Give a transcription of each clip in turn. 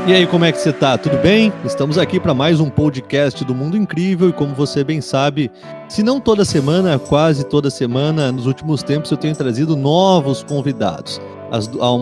E aí, como é que você tá? Tudo bem? Estamos aqui para mais um podcast do Mundo Incrível e como você bem sabe, se não toda semana, quase toda semana, nos últimos tempos eu tenho trazido novos convidados.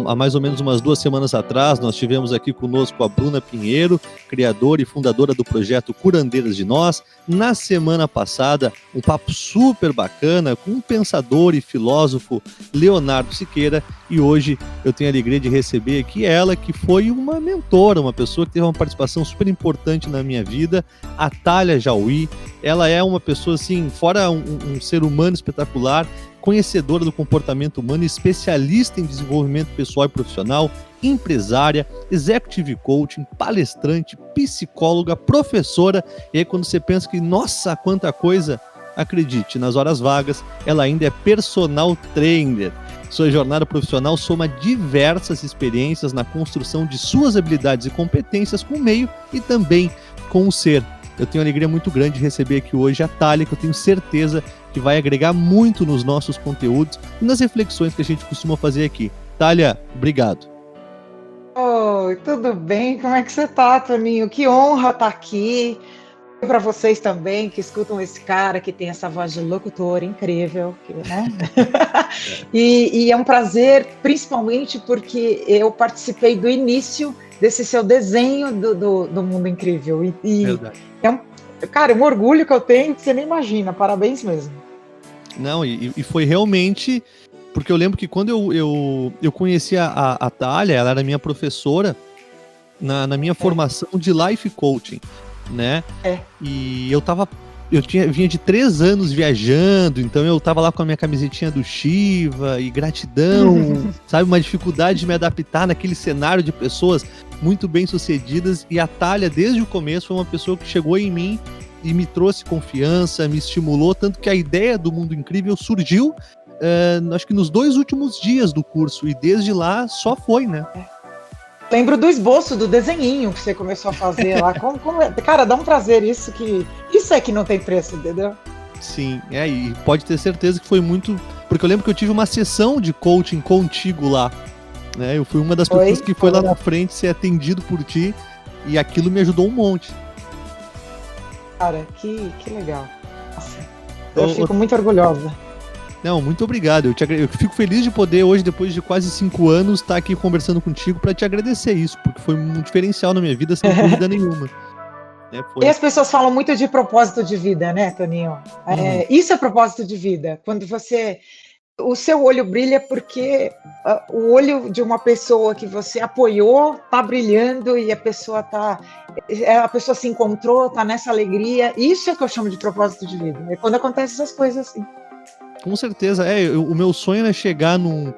Há mais ou menos umas 2 semanas atrás, nós tivemos aqui conosco a Bruna Pinheiro, criadora e fundadora do projeto Curandeiras de Nós. Na semana passada, um papo super bacana com um pensador e filósofo, Leonardo Siqueira, e hoje eu tenho a alegria de receber aqui ela, que foi uma mentora, uma pessoa que teve uma participação super importante na minha vida, a Thalia Jaui. Ela é uma pessoa, assim, fora um ser humano espetacular, conhecedora do comportamento humano, especialista em desenvolvimento pessoal e profissional, empresária, executive coaching, palestrante, psicóloga, professora. E aí quando você pensa que, nossa, quanta coisa, acredite, nas horas vagas, ela ainda é personal trainer. Sua jornada profissional soma diversas experiências na construção de suas habilidades e competências com o meio e também com o ser. Eu tenho uma alegria muito grande de receber aqui hoje a Thalia, que eu tenho certeza que vai agregar muito nos nossos conteúdos e nas reflexões que a gente costuma fazer aqui. Thalia, obrigado. Oi, tudo bem? Como é que você tá, Toninho? Que honra estar aqui. Para vocês também que escutam esse cara que tem essa voz de locutor incrível, né? E é um prazer, principalmente porque eu participei do início desse seu desenho do Mundo Incrível. Verdade. Cara, um orgulho que eu tenho que você nem imagina. Parabéns mesmo. Não, e foi realmente... Porque eu lembro que quando eu conheci a Thalia, ela era minha professora na minha formação de Life Coaching, né? E vinha de 3 anos viajando, então eu tava lá com a minha camisetinha do Shiva e gratidão, sabe? Uma dificuldade de me adaptar naquele cenário de pessoas muito bem sucedidas, e a Thalia, desde o começo, foi uma pessoa que chegou em mim e me trouxe confiança, me estimulou, tanto que a ideia do Mundo Incrível surgiu, acho que nos 2 últimos dias do curso, e desde lá só foi, né? Lembro do esboço, do desenhinho que você começou a fazer lá. Cara, dá um prazer isso é que não tem preço, entendeu? Sim, e pode ter certeza que foi muito... Porque eu lembro que eu tive uma sessão de coaching contigo lá, né? Eu fui uma das pessoas que foi lá na frente ser atendido por ti, e aquilo me ajudou um monte. Cara, que legal. Nossa, eu fico muito orgulhosa. Não, muito obrigado. Eu fico feliz de poder hoje, depois de quase 5 anos, estar aqui conversando contigo para te agradecer isso, porque foi um diferencial na minha vida, sem dúvida nenhuma. E as pessoas falam muito de propósito de vida, né, Toninho? Isso é propósito de vida. Quando o seu olho brilha porque o olho de uma pessoa que você apoiou tá brilhando e a pessoa se encontrou, tá nessa alegria. Isso é que eu chamo de propósito de vida. É quando acontecem essas coisas assim. Com certeza, o meu sonho é chegar num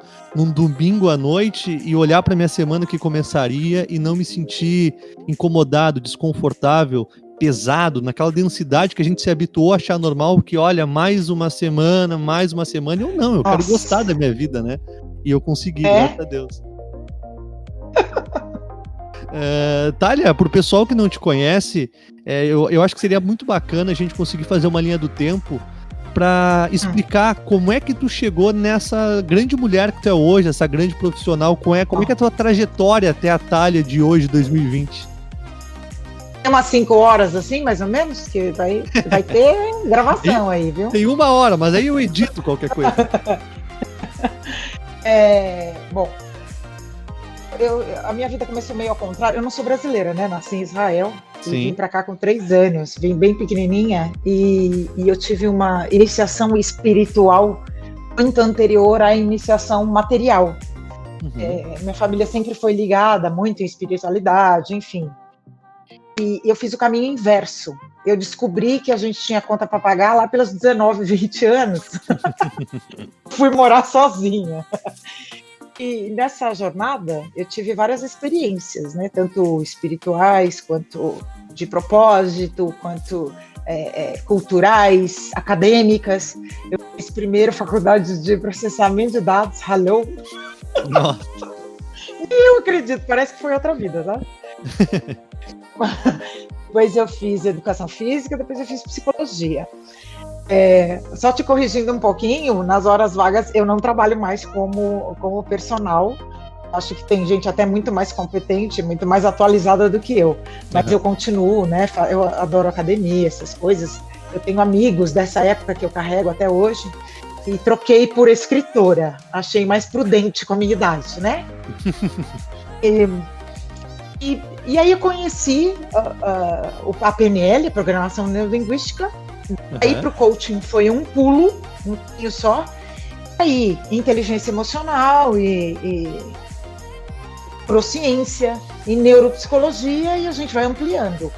domingo à noite e olhar para minha semana que começaria e não me sentir incomodado, desconfortável, pesado, naquela densidade que a gente se habituou a achar normal, porque olha, mais uma semana, e eu não, eu quero gostar da minha vida, né? E eu consegui, graças a Deus. Thalia, pro pessoal que não te conhece, eu acho que seria muito bacana a gente conseguir fazer uma linha do tempo para explicar como é que tu chegou nessa grande mulher que tu é hoje, essa grande profissional, como é que é a tua trajetória até a Thalia de hoje, 2020? Tem umas 5 horas, assim, mais ou menos, que vai ter gravação aí, viu? Tem 1 hora, mas aí eu edito qualquer coisa. Bom, a minha vida começou meio ao contrário. Eu não sou brasileira, né? Nasci em Israel. E vim para cá com 3 anos, vim bem pequenininha e eu tive uma iniciação espiritual muito anterior à iniciação material. Minha família sempre foi ligada muito em espiritualidade, enfim. E eu fiz o caminho inverso. Eu descobri que a gente tinha conta para pagar lá pelos 19, 20 anos. Fui morar sozinha. E nessa jornada eu tive várias experiências, né? Tanto espirituais, quanto de propósito, quanto culturais, acadêmicas. Eu fiz primeiro faculdade de processamento de dados, hello. Nossa. E eu acredito, parece que foi outra vida, tá? Depois eu fiz educação física, depois eu fiz psicologia. Só te corrigindo um pouquinho, nas horas vagas eu não trabalho mais como personal, Acho que tem gente até muito mais competente, muito mais atualizada do que eu. Mas eu continuo, né? Eu adoro academia, essas coisas. Eu tenho amigos dessa época que eu carrego até hoje e troquei por escritora. Achei mais prudente com a minha idade, né? E aí eu conheci a PNL, Programação Neurolinguística. Aí para o coaching foi um pulo, um pouquinho só. Aí, inteligência emocional e neurociência e neuropsicologia, e a gente vai ampliando.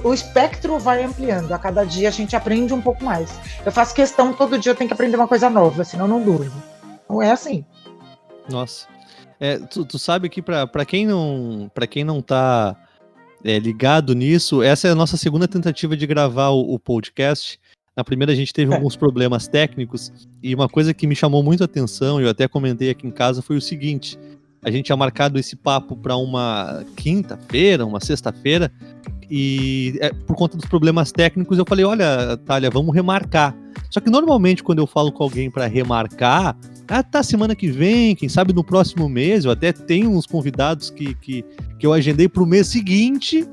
O espectro vai ampliando. A cada dia a gente aprende um pouco mais. Eu faço questão, todo dia eu tenho que aprender uma coisa nova, senão eu não durmo. Não é assim. Nossa. Tu sabe que para quem não tá ligado nisso, essa é a nossa segunda tentativa de gravar o podcast. Na primeira a gente teve alguns problemas técnicos, e uma coisa que me chamou muito a atenção, eu até comentei aqui em casa, foi o seguinte: a gente tinha marcado esse papo para uma quinta-feira, uma sexta-feira, e por conta dos problemas técnicos eu falei, olha, Thalia, vamos remarcar. Só que normalmente quando eu falo com alguém para remarcar, tá, semana que vem, quem sabe no próximo mês, eu até tenho uns convidados que eu agendei para o mês seguinte,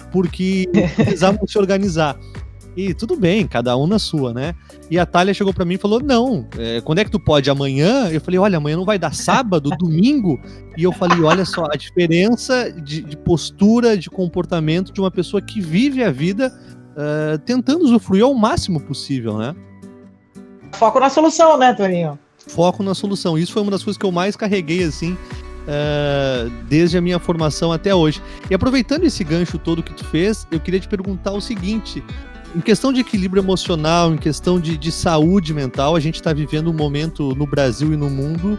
porque precisavam se organizar. E tudo bem, cada um na sua, né? E a Thalia chegou pra mim e falou, não, quando é que tu pode? Amanhã? Eu falei, olha, amanhã não vai dar, sábado, domingo? E eu falei, olha só, a diferença de postura, de comportamento de uma pessoa que vive a vida tentando usufruir ao máximo possível, né? Foco na solução, né, Toninho? Foco na solução. Isso foi uma das coisas que eu mais carreguei, assim, desde a minha formação até hoje. E aproveitando esse gancho todo que tu fez, eu queria te perguntar o seguinte: em questão de equilíbrio emocional, em questão de saúde mental, a gente está vivendo um momento no Brasil e no mundo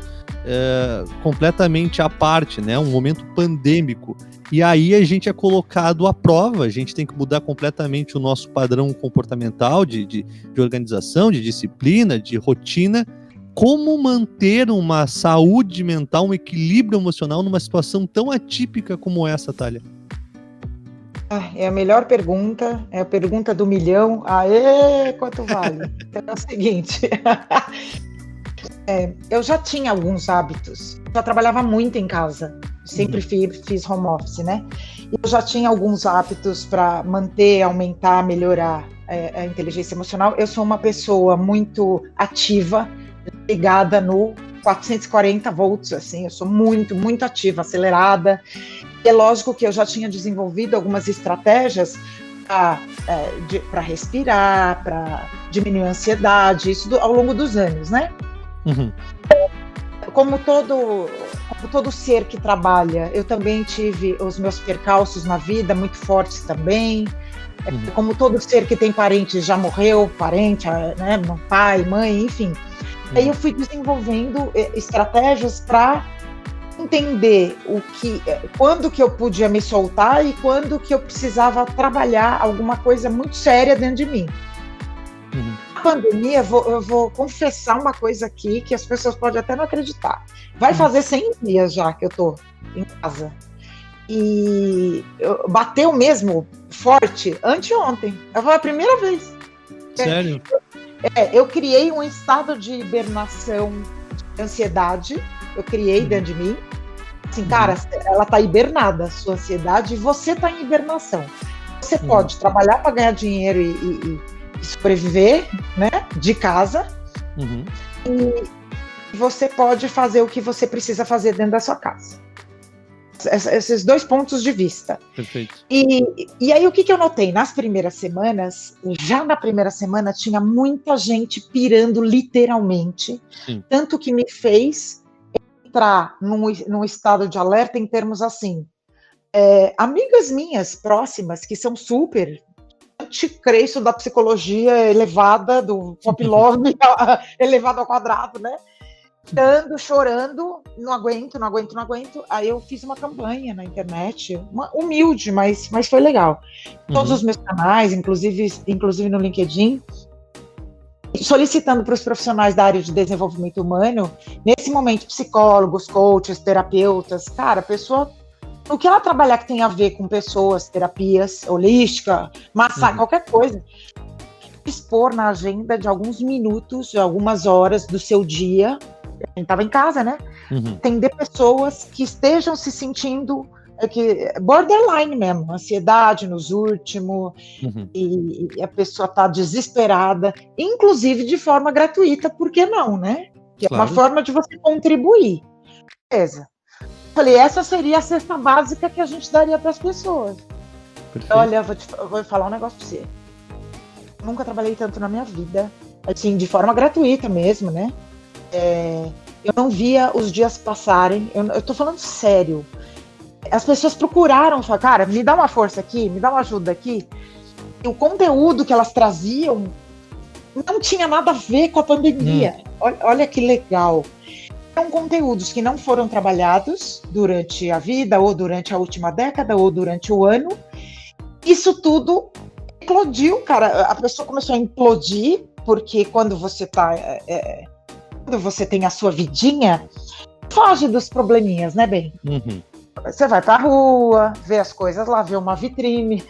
completamente à parte, né? Um momento pandêmico. E aí a gente é colocado à prova, a gente tem que mudar completamente o nosso padrão comportamental de organização, de disciplina, de rotina. Como manter uma saúde mental, um equilíbrio emocional numa situação tão atípica como essa, Thalia? É a melhor pergunta, é a pergunta do milhão. Aê, quanto vale? Então é o seguinte, eu já tinha alguns hábitos, já trabalhava muito em casa, sempre fiz home office, né? E eu já tinha alguns hábitos para manter, aumentar, melhorar a inteligência emocional. Eu sou uma pessoa muito ativa, ligada no 440 volts, assim, eu sou muito, muito ativa, acelerada. É lógico que eu já tinha desenvolvido algumas estratégias para respirar, para diminuir a ansiedade, isso ao longo dos anos, né? Uhum. Como todo ser que trabalha, eu também tive os meus percalços na vida muito fortes também. Uhum. Como todo ser que tem parente, já morreu, parente, né, pai, mãe, enfim. Uhum. Aí eu fui desenvolvendo estratégias para entender quando que eu podia me soltar e quando que eu precisava trabalhar alguma coisa muito séria dentro de mim. Uhum. Na pandemia, eu vou confessar uma coisa aqui que as pessoas podem até não acreditar. Vai fazer 100 dias já que eu tô em casa. E bateu mesmo forte anteontem. Foi a primeira vez. Sério? Eu criei um estado de hibernação, de ansiedade. Eu criei dentro de mim. Assim, cara, ela tá hibernada, a sua ansiedade, e você tá em hibernação. Você pode trabalhar para ganhar dinheiro e sobreviver, né, de casa. Uhum. E você pode fazer o que você precisa fazer dentro da sua casa. Esses dois pontos de vista. Perfeito. E aí, o que eu notei? Nas primeiras semanas, já na primeira semana, tinha muita gente pirando literalmente. Sim. Tanto que me fez entrar num estado de alerta em termos assim. Amigas minhas próximas, que são super anticresto da psicologia elevada, do pop love elevado ao quadrado, né? Chorando, não aguento. Aí eu fiz uma campanha na internet, humilde, mas foi legal. Todos os meus canais, inclusive no LinkedIn, solicitando para os profissionais da área de desenvolvimento humano, nesse momento, psicólogos, coaches, terapeutas, cara, pessoa, o que ela trabalhar que tem a ver com pessoas, terapias, holística, massagem, qualquer coisa, expor na agenda de alguns minutos, de algumas horas do seu dia. A gente estava em casa, né? Atender pessoas que estejam se sentindo borderline mesmo, ansiedade nos últimos, e a pessoa está desesperada, inclusive de forma gratuita, por que não, né? Que é uma forma de você contribuir. Beleza. Falei, essa seria a cesta básica que a gente daria para as pessoas. Perfeito. Olha, vou falar um negócio para você. Nunca trabalhei tanto na minha vida, assim, de forma gratuita mesmo, né? Eu não via os dias passarem, eu tô falando sério. As pessoas procuraram, falaram, cara, me dá uma força aqui, me dá uma ajuda aqui. E o conteúdo que elas traziam não tinha nada a ver com a pandemia. Olha que legal. São conteúdos que não foram trabalhados durante a vida, ou durante a última década, ou durante o ano. Isso tudo explodiu, cara. A pessoa começou a implodir, porque quando você quando você tem a sua vidinha, foge dos probleminhas, né, bem? Você vai pra rua, vê as coisas lá, vê uma vitrine,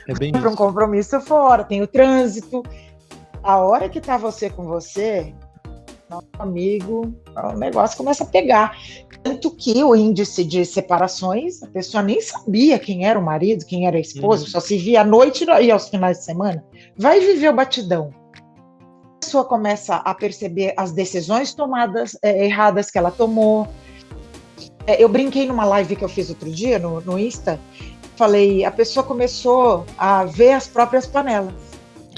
vai para um compromisso fora, tem o trânsito. A hora que tá você com você, nosso amigo, o negócio começa a pegar. Tanto que o índice de separações, a pessoa nem sabia quem era o marido, quem era a esposa, só se via à noite e aos finais de semana. Vai viver o batidão. A pessoa começa a perceber as decisões tomadas erradas que ela tomou. Eu brinquei numa live que eu fiz outro dia no Insta, falei, a pessoa começou a ver as próprias panelas.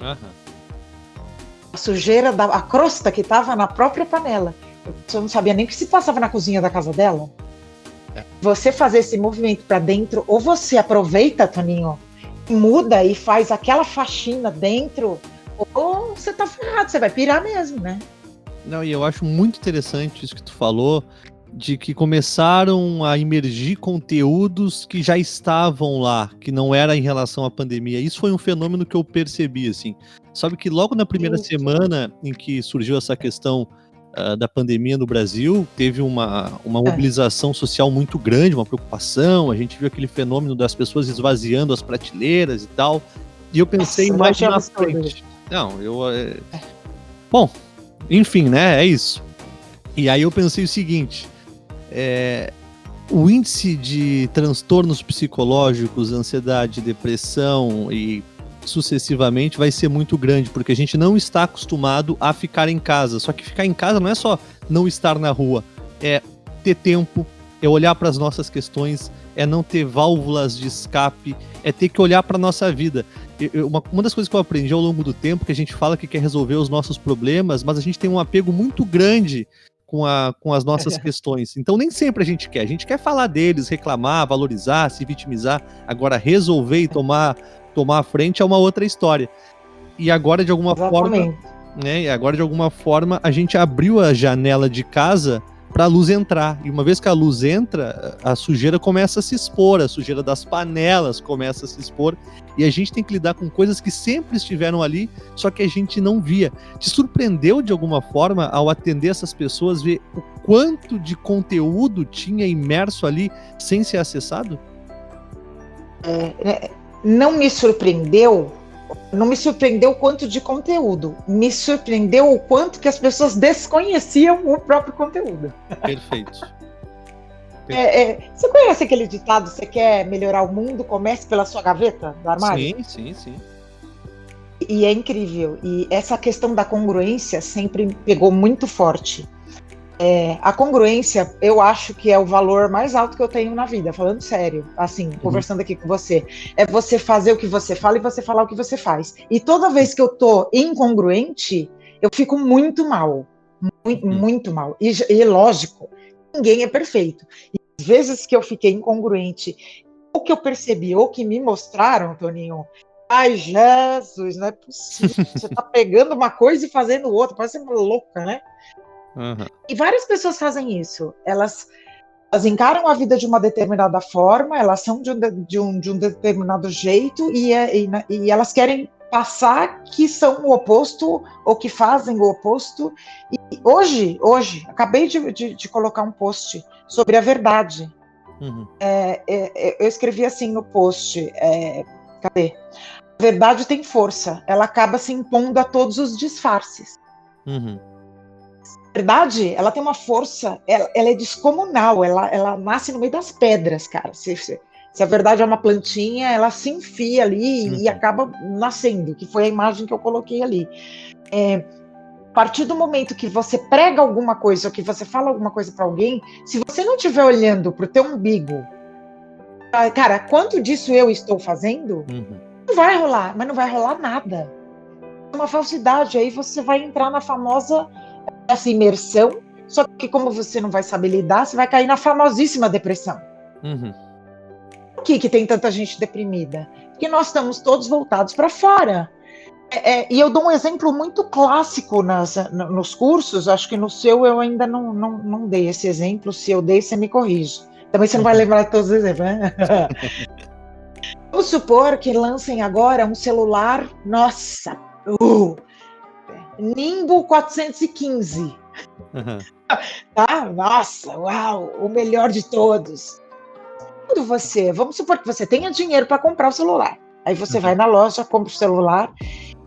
A sujeira, a crosta que estava na própria panela. A pessoa não sabia nem o que se passava na cozinha da casa dela. Você fazer esse movimento para dentro, ou você aproveita, Toninho, muda e faz aquela faxina dentro, ou você tá ferrado, você vai pirar mesmo, né? Não, e eu acho muito interessante isso que tu falou, de que começaram a emergir conteúdos que já estavam lá, que não era em relação à pandemia. Isso foi um fenômeno que eu percebi, assim. Sabe que logo na primeira semana em que surgiu essa questão da pandemia no Brasil, teve uma mobilização social muito grande, uma preocupação, a gente viu aquele fenômeno das pessoas esvaziando as prateleiras e tal, e eu pensei mais na frente. Não, bom, enfim, né, é isso. E aí eu pensei o seguinte, o índice de transtornos psicológicos, ansiedade, depressão e sucessivamente vai ser muito grande, porque a gente não está acostumado a ficar em casa. Só que ficar em casa não é só não estar na rua, é ter tempo, é olhar para as nossas questões, é não ter válvulas de escape, é ter que olhar para a nossa vida. Uma das coisas que eu aprendi ao longo do tempo, que a gente fala que quer resolver os nossos problemas, mas a gente tem um apego muito grande com as nossas questões. Então nem sempre a gente quer falar deles, reclamar, valorizar, se vitimizar. Agora resolver e tomar a frente é uma outra história. E agora de alguma forma a gente abriu a janela de casa para a luz entrar. E uma vez que a luz entra, a sujeira começa a se expor, a sujeira das panelas começa a se expor, e a gente tem que lidar com coisas que sempre estiveram ali, só que a gente não via. Te surpreendeu de alguma forma ao atender essas pessoas, ver o quanto de conteúdo tinha imerso ali sem ser acessado? Não me surpreendeu o quanto de conteúdo, me surpreendeu o quanto que as pessoas desconheciam o próprio conteúdo. Perfeito. Você conhece aquele ditado, você quer melhorar o mundo, comece pela sua gaveta do armário? Sim. E é incrível, e essa questão da congruência sempre pegou muito forte. A congruência, eu acho que é o valor mais alto que eu tenho na vida, falando sério, assim, conversando aqui com você. É você fazer o que você fala e você falar o que você faz. E toda vez que eu tô incongruente, eu fico muito mal. Muito mal. E lógico, ninguém é perfeito. E às vezes que eu fiquei incongruente, ou que eu percebi, ou que me mostraram, Toninho, ai, Jesus, não é possível. Você tá pegando uma coisa e fazendo outra, parece uma louca, né? E várias pessoas fazem isso. Elas encaram a vida de uma determinada forma, elas são de um determinado jeito e elas querem passar que são o oposto ou que fazem o oposto. E hoje acabei de colocar um post sobre a verdade. Eu escrevi assim no post, cadê? A verdade tem força, ela acaba se impondo a todos os disfarces. verdade, ela tem uma força, ela é descomunal, ela nasce no meio das pedras, cara. Se a verdade é uma plantinha, ela se enfia ali e acaba nascendo, que foi a imagem que eu coloquei ali. A partir do momento que você prega alguma coisa, ou que você fala alguma coisa para alguém, se você não estiver olhando pro teu umbigo, cara, quanto disso eu estou fazendo, não vai rolar, mas não vai rolar nada. É uma falsidade, aí você vai entrar na famosa essa imersão, só que como você não vai saber lidar, você vai cair na famosíssima depressão. Por que tem tanta gente deprimida? Porque nós estamos todos voltados para fora. E eu dou um exemplo muito clássico nos cursos, acho que no seu eu ainda não dei esse exemplo, se eu dei, você me corrige. Também você não vai lembrar de todos os exemplos, né? Vamos supor que lancem agora um celular, nossa, Nimbo 415. Tá? Nossa, uau, o melhor de todos. Quando vamos supor que você tenha dinheiro para comprar o celular. Aí você vai na loja, compra o celular.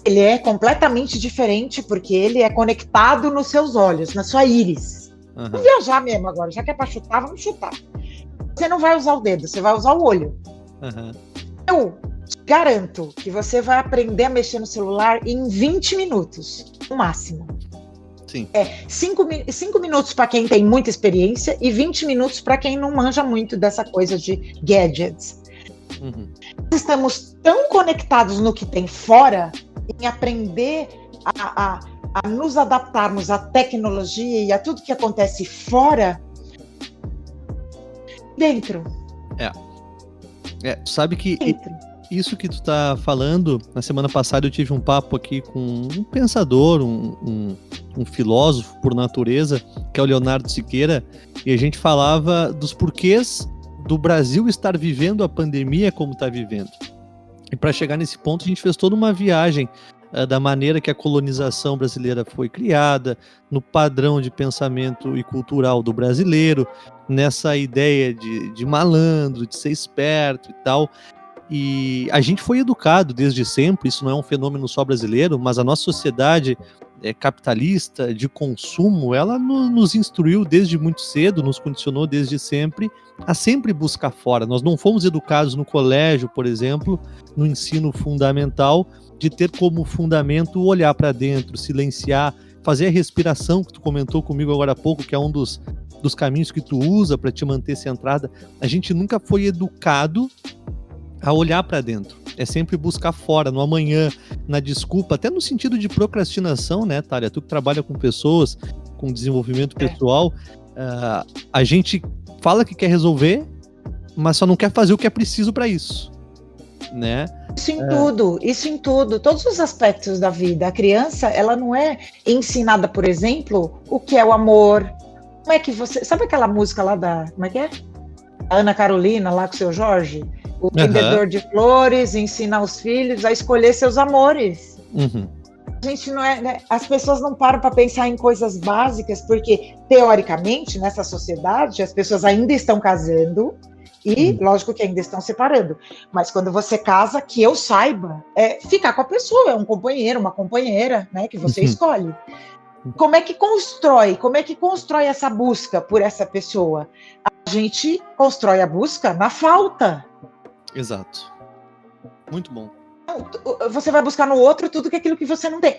Ele é completamente diferente porque ele é conectado nos seus olhos, na sua íris. Vamos viajar mesmo agora, já que é para chutar, vamos chutar. Você não vai usar o dedo, você vai usar o olho. Eu te garanto que você vai aprender a mexer no celular em 20 minutos, no máximo. Sim. 5 minutos para quem tem muita experiência e 20 minutos para quem não manja muito dessa coisa de gadgets. Estamos tão conectados no que tem fora, em aprender a nos adaptarmos à tecnologia e a tudo que acontece fora, dentro. Sabe que isso que tu tá falando, na semana passada eu tive um papo aqui com um pensador, um filósofo por natureza, que é o Leonardo Siqueira, e a gente falava dos porquês do Brasil estar vivendo a pandemia como está vivendo. E para chegar nesse ponto, a gente fez toda uma viagem da maneira que a colonização brasileira foi criada, no padrão de pensamento e cultural do brasileiro, nessa ideia de malandro, de ser esperto e tal. E a gente foi educado desde sempre, isso não é um fenômeno só brasileiro, mas a nossa sociedade capitalista, de consumo, ela nos instruiu desde muito cedo, nos condicionou desde sempre a sempre buscar fora. Nós não fomos educados no colégio, por exemplo, no ensino fundamental, de ter como fundamento olhar para dentro, silenciar, fazer a respiração que tu comentou comigo agora há pouco, que é um dos caminhos que tu usa para te manter centrada. A gente nunca foi educado a olhar para dentro. É sempre buscar fora, no amanhã, na desculpa, até no sentido de procrastinação, né, Thalia? Tu que trabalha com pessoas, com desenvolvimento pessoal, a gente fala que quer resolver, mas só não quer fazer o que é preciso para isso, né? Isso em tudo, todos os aspectos da vida. A criança, ela não é ensinada, por exemplo, o que é o amor. Como é que você... Sabe aquela música lá como é que é? A Ana Carolina, lá com o seu Jorge? O vendedor de flores ensina aos filhos a escolher seus amores. A gente não é, né? As pessoas não param para pensar em coisas básicas, porque, teoricamente, nessa sociedade, as pessoas ainda estão casando e, lógico que ainda estão separando. Mas quando você casa, que eu saiba, ficar com a pessoa, é um companheiro, uma companheira, né, que você escolhe. Como é que constrói essa busca por essa pessoa? A gente constrói a busca na falta. Exato. Muito bom. Você vai buscar no outro tudo aquilo que você não tem.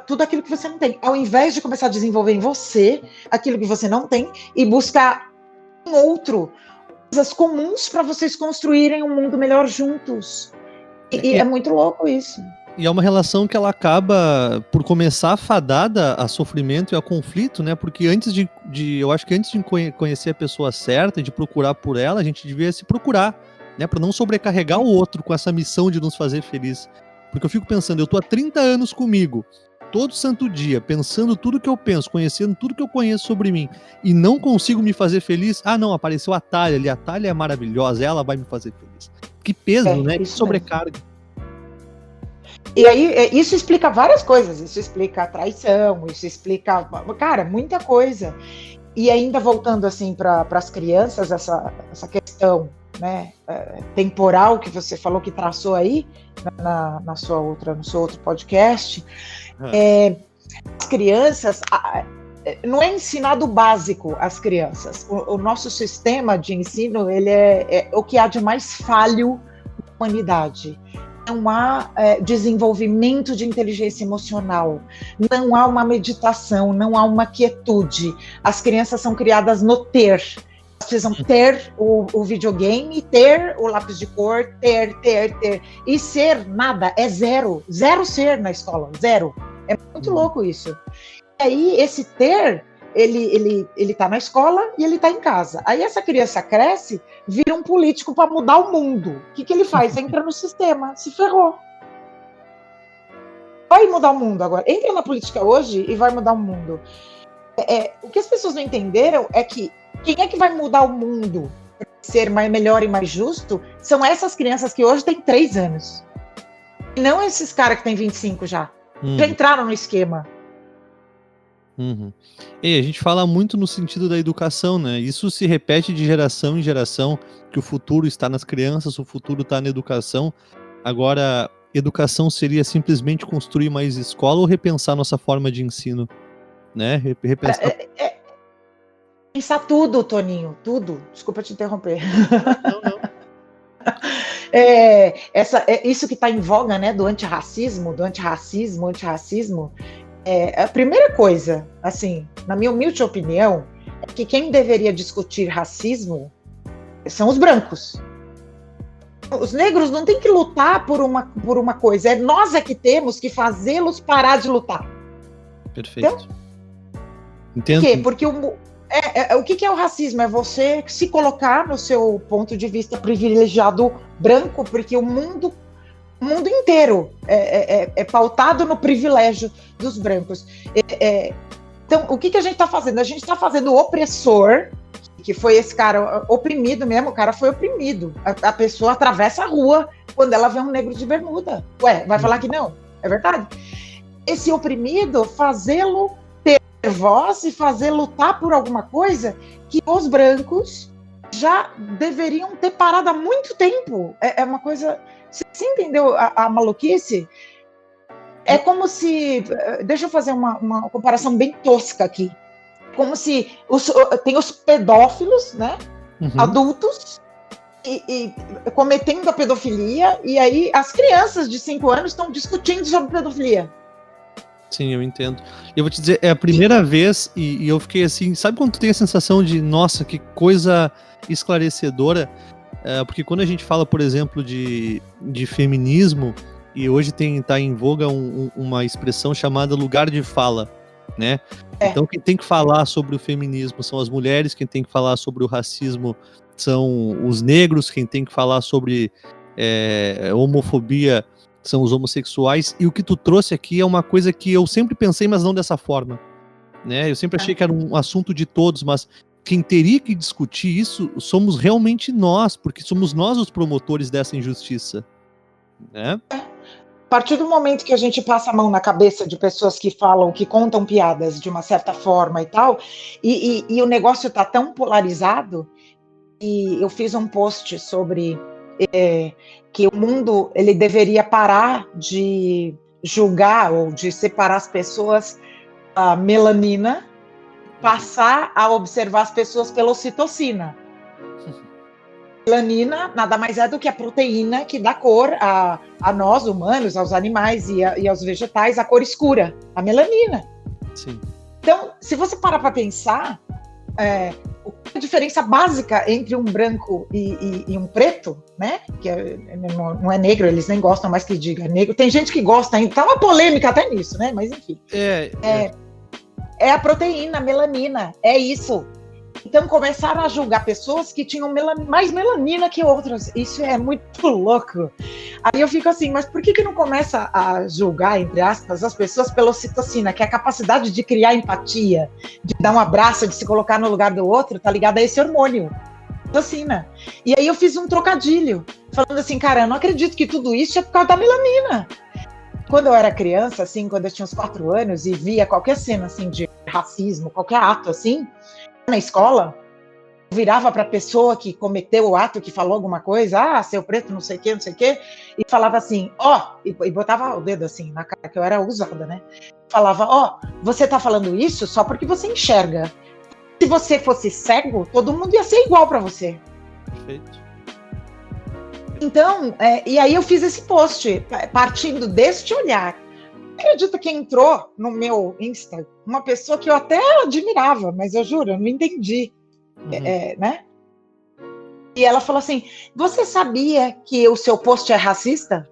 Tudo aquilo que você não tem. Ao invés de começar a desenvolver em você aquilo que você não tem e buscar em outro coisas comuns para vocês construírem um mundo melhor juntos. E é muito louco isso. E é uma relação que ela acaba por começar fadada a sofrimento e a conflito, né? Porque eu acho que antes de conhecer a pessoa certa e de procurar por ela, a gente devia se procurar, né, para não sobrecarregar o outro com essa missão de nos fazer feliz. Porque eu fico pensando, eu tô há 30 anos comigo, todo santo dia, pensando tudo que eu penso, conhecendo tudo que eu conheço sobre mim, e não consigo me fazer feliz. Ah, não, apareceu a Thalia ali, a Thalia é maravilhosa, ela vai me fazer feliz. Que peso, né? Que sobrecarga. E aí, isso explica várias coisas, isso explica a traição, isso explica, cara, muita coisa. E ainda voltando assim para as crianças, essa questão, né, temporal que você falou, que traçou aí no seu outro podcast, as crianças, não é ensinado o básico às crianças. O nosso sistema de ensino, ele é o que há de mais falho na humanidade. Não há desenvolvimento de inteligência emocional, não há uma meditação, não há uma quietude. As crianças são criadas no ter. Elas precisam ter o videogame, ter o lápis de cor, ter. E ser nada, é zero. Zero ser na escola, zero. É muito louco isso. E aí, esse ter, ele tá na escola e ele tá em casa. Aí essa criança cresce, vira um político para mudar o mundo. O que ele faz? Entra no sistema, se ferrou. Vai mudar o mundo agora. Entra na política hoje e vai mudar o mundo. O que as pessoas não entenderam é que quem é que vai mudar o mundo para ser melhor e mais justo são essas crianças que hoje têm 3 anos. E não esses caras que têm 25 já. Já entraram no esquema. E a gente fala muito no sentido da educação, né? Isso se repete de geração em geração, que o futuro está nas crianças, o futuro está na educação. Agora, educação seria simplesmente construir mais escola ou repensar nossa forma de ensino? Né? Repensar... Pensar tudo, Toninho, tudo. Desculpa te interromper. Não. Isso que está em voga, né, do antirracismo, a primeira coisa, assim, na minha humilde opinião, é que quem deveria discutir racismo são os brancos. Os negros não têm que lutar por uma coisa, nós é que temos que fazê-los parar de lutar. Perfeito. Entendo. Por quê? Porque o que é o racismo? É você se colocar no seu ponto de vista privilegiado branco, porque o mundo inteiro é pautado no privilégio dos brancos. Então, o que a gente está fazendo? A gente está fazendo o opressor, que foi esse cara oprimido mesmo, o cara foi oprimido. A pessoa atravessa a rua quando ela vê um negro de bermuda. Ué, vai falar que não? É verdade? Esse oprimido, fazê-lo ter voz e fazer lutar por alguma coisa que os brancos já deveriam ter parado há muito tempo. É uma coisa... Você entendeu a maluquice? É como se... Deixa eu fazer uma comparação bem tosca aqui. Como se tem os pedófilos, né? Adultos, e cometendo a pedofilia, e aí as crianças de 5 anos estão discutindo sobre pedofilia. Sim, eu entendo. Eu vou te dizer, é a primeira vez, e eu fiquei assim, sabe quando tu tem a sensação de, nossa, que coisa esclarecedora? Porque quando a gente fala, por exemplo, de feminismo, e hoje tá em voga uma expressão chamada lugar de fala, né? Então quem tem que falar sobre o feminismo são as mulheres, quem tem que falar sobre o racismo são os negros, quem tem que falar sobre homofobia são os homossexuais, e o que tu trouxe aqui é uma coisa que eu sempre pensei, mas não dessa forma, né? Eu sempre achei que era um assunto de todos, mas quem teria que discutir isso somos realmente nós, porque somos nós os promotores dessa injustiça, né? A partir do momento que a gente passa a mão na cabeça de pessoas que falam, que contam piadas de uma certa forma e tal, e o negócio tá tão polarizado, e eu fiz um post sobre que o mundo ele deveria parar de julgar ou de separar as pessoas a melanina, passar a observar as pessoas pela ocitocina. Melanina nada mais é do que a proteína que dá cor a nós, humanos, aos animais e aos vegetais, a cor escura, a melanina. Sim. Então, se você parar para pensar, a diferença básica entre um branco e um preto, né? Que não é negro, eles nem gostam mais que diga negro. Tem gente que gosta ainda, tá uma polêmica até nisso, né? Mas enfim. É a proteína, a melanina, é isso. Então começaram a julgar pessoas que tinham mais melanina que outras. Isso é muito louco. Aí eu fico assim, mas por que não começa a julgar, entre aspas, as pessoas pela ocitocina, que é a capacidade de criar empatia, de dar um abraço, de se colocar no lugar do outro, tá ligado a esse hormônio, ocitocina. E aí eu fiz um trocadilho, falando assim, cara, eu não acredito que tudo isso é por causa da melanina. Quando eu era criança, assim, quando eu tinha uns 4 anos e via qualquer cena, assim, de racismo, qualquer ato, assim, na escola, eu virava para a pessoa que cometeu o ato, que falou alguma coisa, seu preto, não sei o quê, e falava assim, e botava o dedo, assim, na cara, que eu era usada, né? falava, você tá falando isso só porque você enxerga. Se você fosse cego, todo mundo ia ser igual para você. Perfeito. Então, e aí eu fiz esse post, partindo deste olhar. Acredita que entrou no meu Insta uma pessoa que eu até admirava, mas eu juro, eu não entendi, né? E ela falou assim, você sabia que o seu post é racista?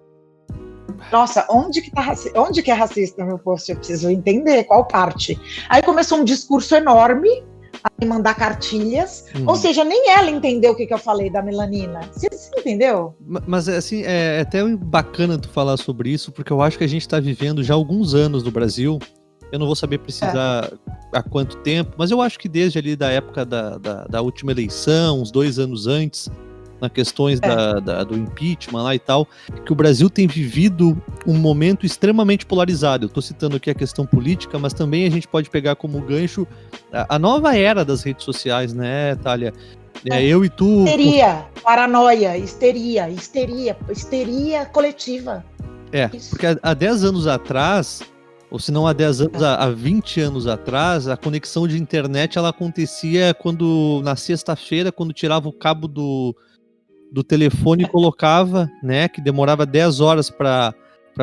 Nossa, onde que é racista o meu post? Eu preciso entender qual parte. Aí começou um discurso enorme, a me mandar cartilhas, ou seja, nem ela entendeu o que eu falei da melanina. Você entendeu? Mas assim, é até bacana tu falar sobre isso, porque eu acho que a gente está vivendo já alguns anos no Brasil. Eu não vou saber precisar há quanto tempo, mas eu acho que desde ali da época da última eleição, uns 2 anos antes, nas questões do impeachment lá e tal, que o Brasil tem vivido um momento extremamente polarizado. Eu estou citando aqui a questão política, mas também a gente pode pegar como gancho a nova era das redes sociais, né, Thalia? Eu e tu... Histeria, paranoia, histeria coletiva. Isso. Porque há 10 anos atrás, ou se não há 10 anos, há 20 anos atrás, a conexão de internet ela acontecia na sexta-feira, quando tirava o cabo do telefone e colocava, né, que demorava 10 horas para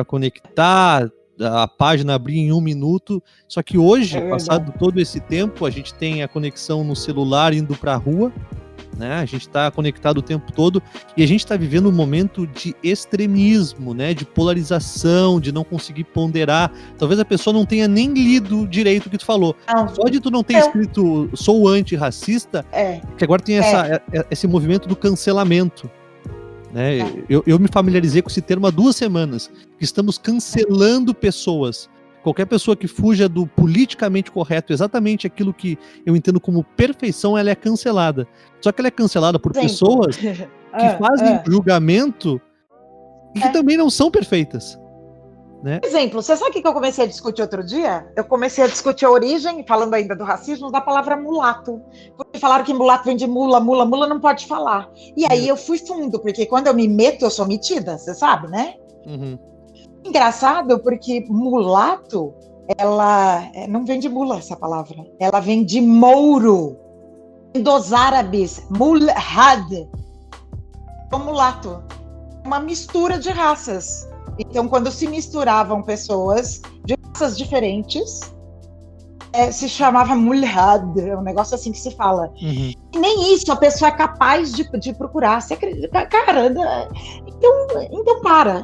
conectar, a página abria em 1 minuto, só que hoje, passado todo esse tempo, a gente tem a conexão no celular indo para a rua, né, a gente está conectado o tempo todo, e a gente está vivendo um momento de extremismo, né, de polarização, de não conseguir ponderar. Talvez a pessoa não tenha nem lido direito o que tu falou. Só de tu não ter escrito sou antirracista, que agora tem esse movimento do cancelamento. Né? Eu me familiarizei com esse termo há 2 semanas, que estamos cancelando pessoas. Qualquer pessoa que fuja do politicamente correto, exatamente aquilo que eu entendo como perfeição, ela é cancelada. Só que ela é cancelada por pessoas que fazem julgamento e que também não são perfeitas. Né? Exemplo, você sabe o que eu comecei a discutir outro dia? Eu comecei a discutir a origem, falando ainda do racismo, da palavra mulato. Porque falaram que mulato vem de mula não pode falar. E aí eu fui fundo, porque quando eu me meto, eu sou metida, você sabe, né? Uhum. Engraçado, porque mulato, ela não vem de mula essa palavra, ela vem de mouro, dos árabes, mulhad, o mulato, uma mistura de raças. Então, quando se misturavam pessoas de raças diferentes, se chamava mulhad, é um negócio assim que se fala. Uhum. E nem isso a pessoa é capaz de procurar. Você acredita? Cara,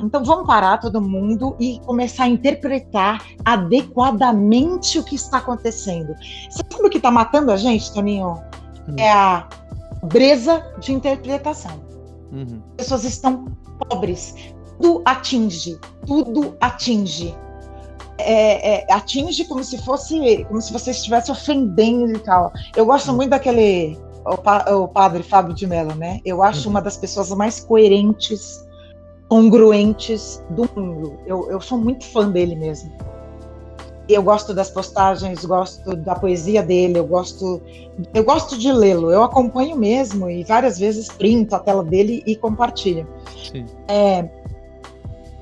então vamos parar todo mundo e começar a interpretar adequadamente o que está acontecendo. Você sabe o que está matando a gente, Toninho? É a pobreza de interpretação. Uhum. As pessoas estão pobres. Tudo atinge. Atinge como se você estivesse ofendendo e tal. Eu gosto muito daquele o padre Fábio de Mello, né? Eu acho uma das pessoas mais coerentes, congruentes do mundo. Eu sou muito fã dele mesmo. Eu gosto das postagens, gosto da poesia dele, eu gosto de lê-lo. Eu acompanho mesmo e várias vezes printo a tela dele e compartilho. Sim.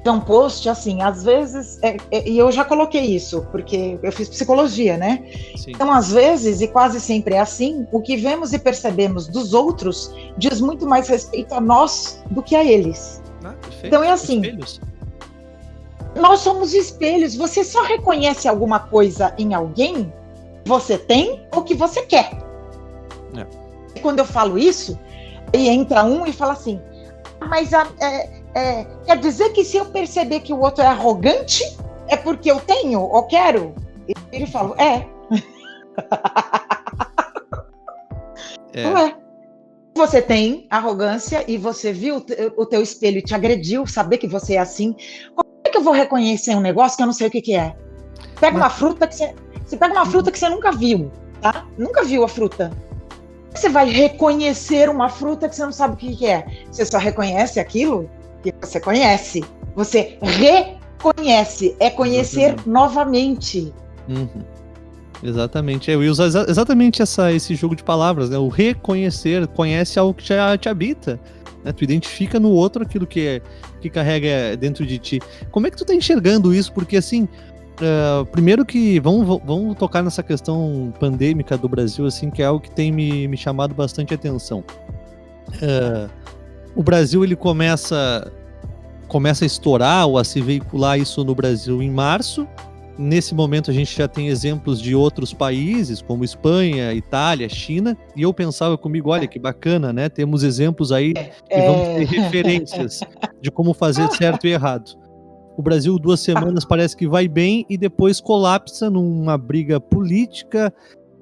Um post, assim, às vezes, e eu já coloquei isso, porque eu fiz psicologia, né? Sim. Então, às vezes, e quase sempre é assim, o que vemos e percebemos dos outros diz muito mais respeito a nós do que a eles. Então, é assim, espelhos. Nós somos espelhos, você só reconhece alguma coisa em alguém que você tem ou que você quer. E quando eu falo isso, aí entra um e fala assim, mas quer dizer que se eu perceber que o outro é arrogante, é porque eu tenho ou quero? E ele fala, Não é. Você tem arrogância e você viu o teu espelho e te agrediu, saber que você é assim. Como é que eu vou reconhecer um negócio que eu não sei o que é? Uma fruta que você pega uma fruta que você nunca viu, tá? Nunca viu a fruta. Você vai reconhecer uma fruta que você não sabe o que é. Você só reconhece aquilo que você conhece. Você reconhece. É conhecer novamente. Uhum. Exatamente. Eu ia usar exatamente esse jogo de palavras, né? O reconhecer, conhece algo que já te habita. Né? Tu identifica no outro aquilo que carrega dentro de ti. Como é que tu tá enxergando isso? Porque assim, Primeiro que vamos tocar nessa questão pandêmica do Brasil, assim, que é algo que tem me chamado bastante atenção. O Brasil, ele começa a estourar ou a se veicular isso no Brasil em março. Nesse momento a gente já tem exemplos de outros países, como Espanha, Itália, China, e eu pensava comigo, olha que bacana, né? Temos exemplos aí e vamos ter referências de como fazer certo e errado. O Brasil, 2 semanas parece que vai bem e depois colapsa numa briga política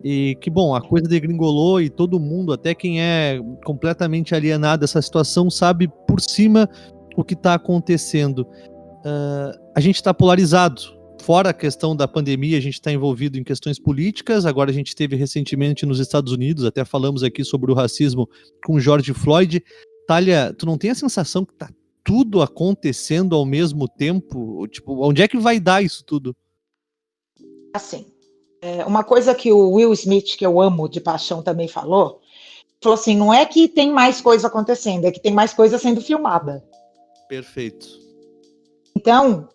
e que, bom, a coisa degringolou e todo mundo, até quem é completamente alienado dessa situação, sabe por cima o que está acontecendo. A gente está polarizado. Fora a questão da pandemia, a gente está envolvido em questões políticas. Agora a gente teve recentemente nos Estados Unidos, até falamos aqui sobre o racismo com George Floyd. Thalia, tu não tem a sensação que tá tudo acontecendo ao mesmo tempo? Tipo, onde é que vai dar isso tudo? Assim, uma coisa que o Will Smith, que eu amo de paixão, também falou assim, não é que tem mais coisa acontecendo, é que tem mais coisa sendo filmada. Perfeito. Então,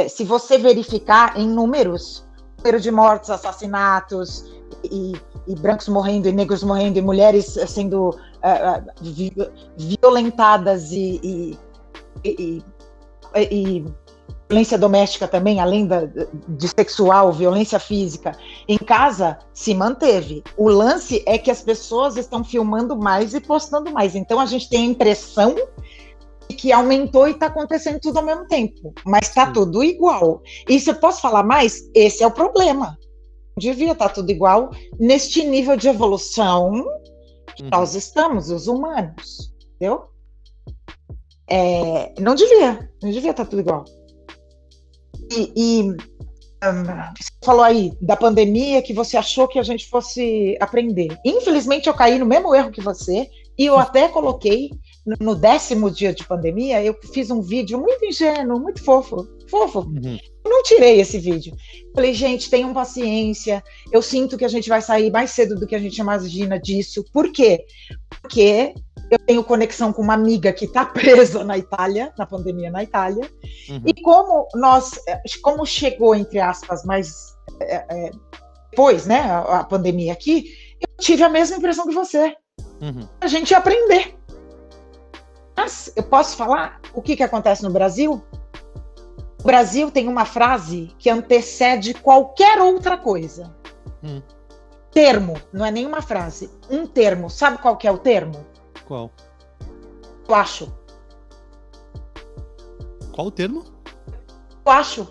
se você verificar em números, número de mortes, assassinatos, e brancos morrendo, e negros morrendo, e mulheres sendo violentadas e violência doméstica também, além de sexual, violência física, em casa, se manteve. O lance é que as pessoas estão filmando mais e postando mais. Então, a gente tem a impressão que aumentou e está acontecendo tudo ao mesmo tempo, mas está tudo igual. E se eu posso falar mais, esse é o problema. Devia estar tudo igual neste nível de evolução que nós estamos, os humanos, entendeu? Não devia estar tudo igual. Você falou aí da pandemia que você achou que a gente fosse aprender. Infelizmente, eu caí no mesmo erro que você, e eu até coloquei no 10º dia de pandemia, eu fiz um vídeo muito ingênuo, muito fofo. Eu não tirei esse vídeo. Falei, gente, tenham paciência, eu sinto que a gente vai sair mais cedo do que a gente imagina disso. Por quê? Porque eu tenho conexão com uma amiga que está presa na Itália, na pandemia na Itália, e como chegou, entre aspas, mas depois, né, a pandemia aqui, eu tive a mesma impressão que você. A gente ia aprender. Mas eu posso falar o que acontece no Brasil? O Brasil tem uma frase que antecede qualquer outra coisa. Termo, não é nenhuma frase. Um termo. Sabe qual que é o termo? Qual? Eu acho. Qual o termo? Eu acho.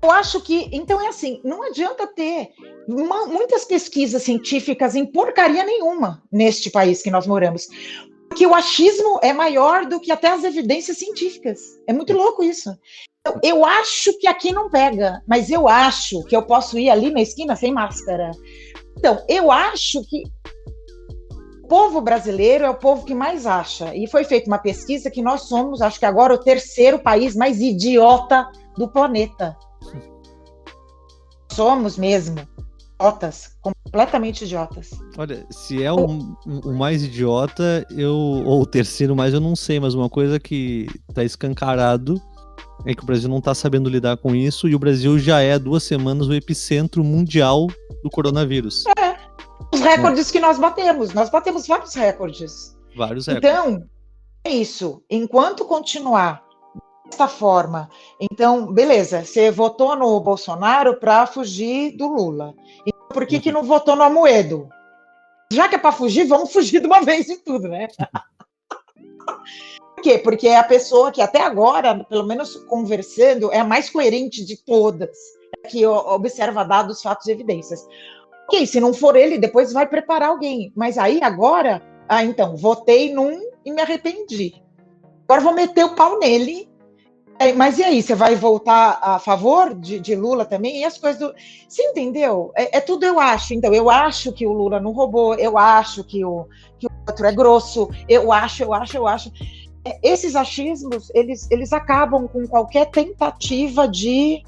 Eu acho que, então é assim, não adianta ter muitas pesquisas científicas em porcaria nenhuma neste país que nós moramos, porque o achismo é maior do que até as evidências científicas. É muito louco isso. Então, eu acho que aqui não pega, mas eu acho que eu posso ir ali na esquina sem máscara. Então, eu acho que o povo brasileiro é o povo que mais acha, e foi feita uma pesquisa que nós somos, acho que agora, o 3º país mais idiota do planeta. Somos mesmo idiotas, completamente idiotas. Olha, se é o mais idiota, ou o 3º mais, eu não sei, mas uma coisa que tá escancarado é que o Brasil não tá sabendo lidar com isso, e o Brasil já é 2 semanas o epicentro mundial do coronavírus. Os recordes que nós batemos vários recordes. Então, é isso. Enquanto continuar dessa forma, então, beleza, você votou no Bolsonaro para fugir do Lula. Então, por que não votou no Amoedo? Já que é para fugir, vamos fugir de uma vez em tudo, né? Por quê? Porque é a pessoa que até agora, pelo menos conversando, é a mais coerente de todas, que observa dados, fatos e evidências. Ok, se não for ele, depois vai preparar alguém. Mas aí, agora, então, votei num e me arrependi. Agora vou meter o pau nele. Mas e aí, você vai voltar a favor de Lula também? E as coisas do... Você entendeu? Tudo eu acho. Então, eu acho que o Lula não roubou, eu acho que o outro é grosso, eu acho. Esses achismos, eles acabam com qualquer tentativa de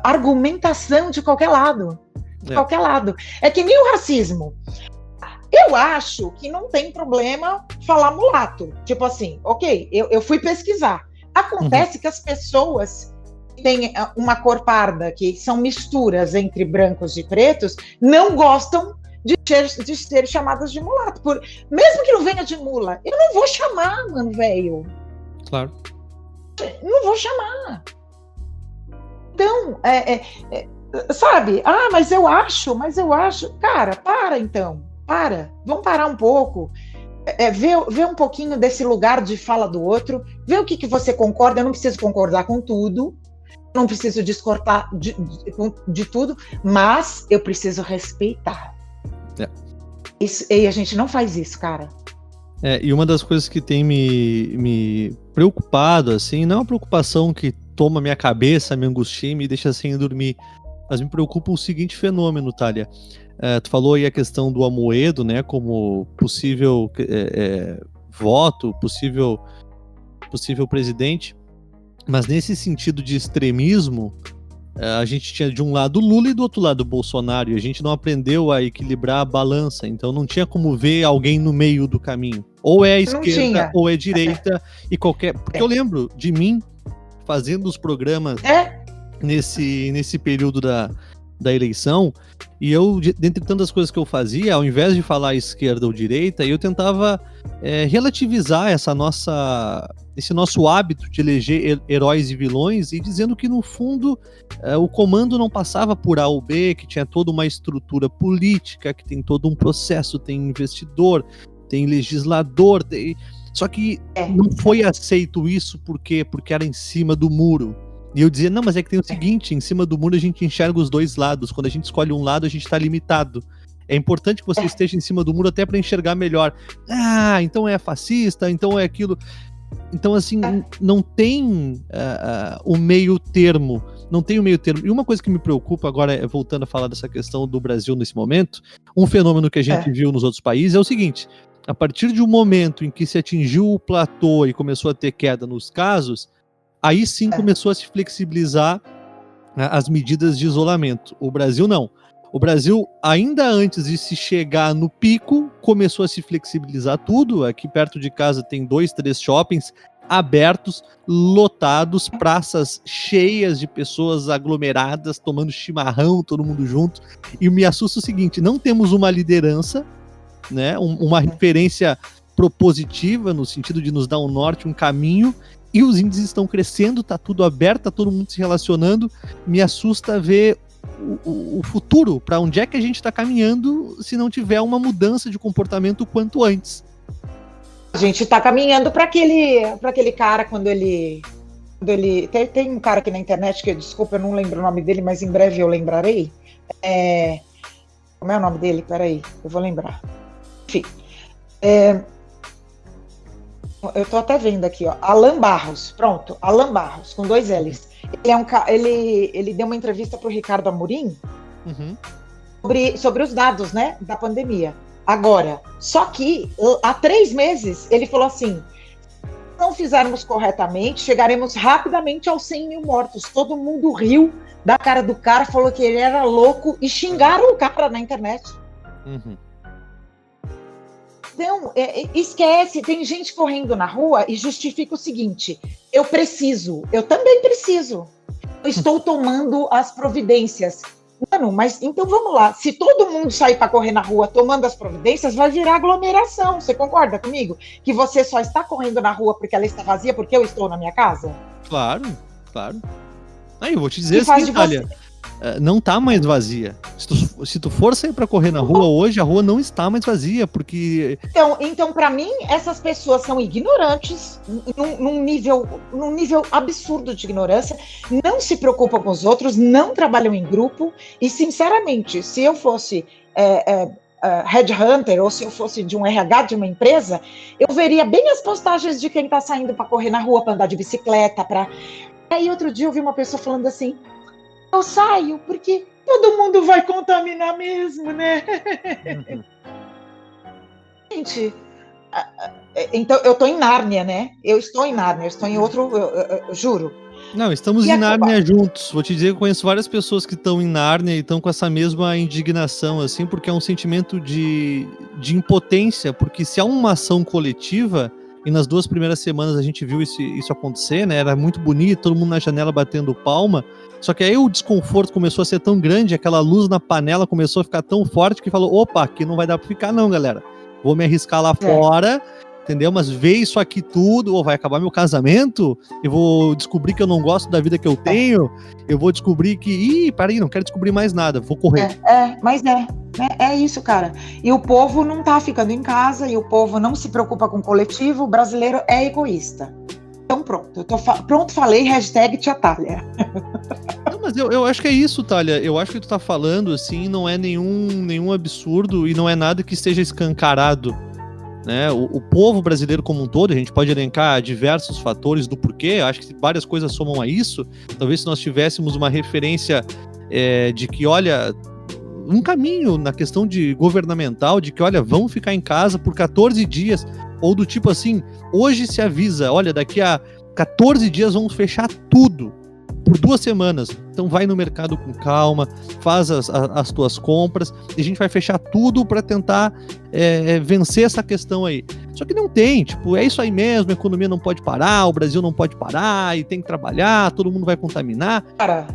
argumentação de qualquer lado. De qualquer lado. É que nem o racismo. Eu acho que não tem problema falar mulato. Tipo assim, ok, eu fui pesquisar. Acontece que as pessoas que têm uma cor parda, que são misturas entre brancos e pretos, não gostam de ser chamadas de mulato. Mesmo que não venha de mula, eu não vou chamar, mano, velho. Claro. Não vou chamar. Então, sabe? Mas eu acho. Cara, para então. Vamos parar um pouco. Ver um pouquinho desse lugar de fala do outro, ver o que você concorda. Eu não preciso concordar com tudo, não preciso discordar de tudo, mas eu preciso respeitar. E a gente não faz isso, cara. E uma das coisas que tem me preocupado, assim, não é uma preocupação que toma minha cabeça, me angustia e me deixa sem dormir, mas me preocupa o seguinte fenômeno, Thalia. Tu falou aí a questão do Amoedo, né, como possível voto, possível presidente, mas nesse sentido de extremismo, a gente tinha de um lado Lula e do outro lado Bolsonaro, e a gente não aprendeu a equilibrar a balança, então não tinha como ver alguém no meio do caminho. Ou é a esquerda, ou é direita, e qualquer... Porque eu lembro de mim fazendo os programas nesse período da eleição, e eu, dentre tantas coisas que eu fazia, ao invés de falar esquerda ou direita, eu tentava relativizar esse nosso hábito de eleger heróis e vilões, e dizendo que, no fundo, o comando não passava por A ou B, que tinha toda uma estrutura política, que tem todo um processo, tem investidor, tem legislador, só que não foi aceito isso porque era em cima do muro. E eu dizia, não, mas é que tem o seguinte, em cima do muro a gente enxerga os dois lados, quando a gente escolhe um lado a gente está limitado. É importante que você esteja em cima do muro até para enxergar melhor. Então é fascista, então é aquilo. Então, assim, não tem o meio termo. Não tem o meio termo. E uma coisa que me preocupa agora, voltando a falar dessa questão do Brasil nesse momento, um fenômeno que a gente viu nos outros países é o seguinte: a partir de um momento em que se atingiu o platô e começou a ter queda nos casos, aí sim começou a se flexibilizar as medidas de isolamento. O Brasil não. O Brasil, ainda antes de se chegar no pico, começou a se flexibilizar tudo. Aqui perto de casa tem 2, 3 shoppings abertos, lotados, praças cheias de pessoas aglomeradas, tomando chimarrão, todo mundo junto. E me assusta o seguinte: não temos uma liderança, né, uma referência propositiva, no sentido de nos dar um norte, um caminho, e os índices estão crescendo, tá tudo aberto, tá todo mundo se relacionando. Me assusta ver o futuro, para onde é que a gente está caminhando se não tiver uma mudança de comportamento o quanto antes. A gente está caminhando para aquele cara quando ele tem um cara aqui na internet que, desculpa, eu não lembro o nome dele, mas em breve eu lembrarei. Como é o nome dele? Peraí, eu vou lembrar. Enfim, eu tô até vendo aqui, ó, Alan Barros, pronto, Alan Barros, com 2 L's. Ele deu uma entrevista para o Ricardo Amorim sobre os dados, né, da pandemia. Agora, só que há 3 meses ele falou assim: se não fizermos corretamente, chegaremos rapidamente aos 100 mil mortos. Todo mundo riu da cara do cara, falou que ele era louco e xingaram o cara na internet. Então, esquece, tem gente correndo na rua e justifica o seguinte: eu também preciso, eu estou tomando as providências. Mano, mas então vamos lá, se todo mundo sair para correr na rua tomando as providências, vai virar aglomeração, você concorda comigo? Que você só está correndo na rua porque ela está vazia, porque eu estou na minha casa? Claro. Aí eu vou te dizer assim, Thalia, não tá mais vazia. Se tu for sair para correr na rua hoje, a rua não está mais vazia, porque... Então para mim, essas pessoas são ignorantes, num nível absurdo de ignorância, não se preocupam com os outros, não trabalham em grupo, e sinceramente, se eu fosse headhunter, ou se eu fosse de um RH de uma empresa, eu veria bem as postagens de quem está saindo para correr na rua, para andar de bicicleta, Aí outro dia eu vi uma pessoa falando assim: eu saio porque todo mundo vai contaminar mesmo, né? Gente, então eu tô em Nárnia, né? Eu estou em Nárnia, eu estou em outro, eu juro. Não, estamos em Nárnia juntos. Vou te dizer que eu conheço várias pessoas que estão em Nárnia e estão com essa mesma indignação, assim, porque é um sentimento de impotência, porque se há uma ação coletiva, e nas 2 primeiras semanas a gente viu isso acontecer, né? Era muito bonito, todo mundo na janela batendo palma, só que aí o desconforto começou a ser tão grande, aquela luz na panela começou a ficar tão forte que falou, opa, aqui não vai dar pra ficar não, galera. Vou me arriscar lá fora, entendeu? Mas ver isso aqui tudo, ou vai acabar meu casamento, eu vou descobrir que eu não gosto da vida que eu tenho, eu vou descobrir que, peraí, não quero descobrir mais nada, vou correr. Mas é isso, cara. E o povo não tá ficando em casa, e o povo não se preocupa com o coletivo, o brasileiro é egoísta. Então pronto, pronto, falei, hashtag Tia Thalia. Não, mas eu acho que é isso, Thalia, eu acho que tu tá falando, assim, não é nenhum absurdo e não é nada que esteja escancarado, né? O povo brasileiro como um todo, a gente pode elencar diversos fatores do porquê, acho que várias coisas somam a isso, talvez se nós tivéssemos uma referência de que, olha, um caminho na questão de governamental, de que, olha, vamos ficar em casa por 14 dias, ou do tipo assim, hoje se avisa, olha, daqui a 14 dias vamos fechar tudo, por 2 semanas, então vai no mercado com calma, faz as tuas compras, e a gente vai fechar tudo para tentar vencer essa questão aí. Só que não tem, tipo, é isso aí mesmo, a economia não pode parar, o Brasil não pode parar, e tem que trabalhar, todo mundo vai contaminar. Cara,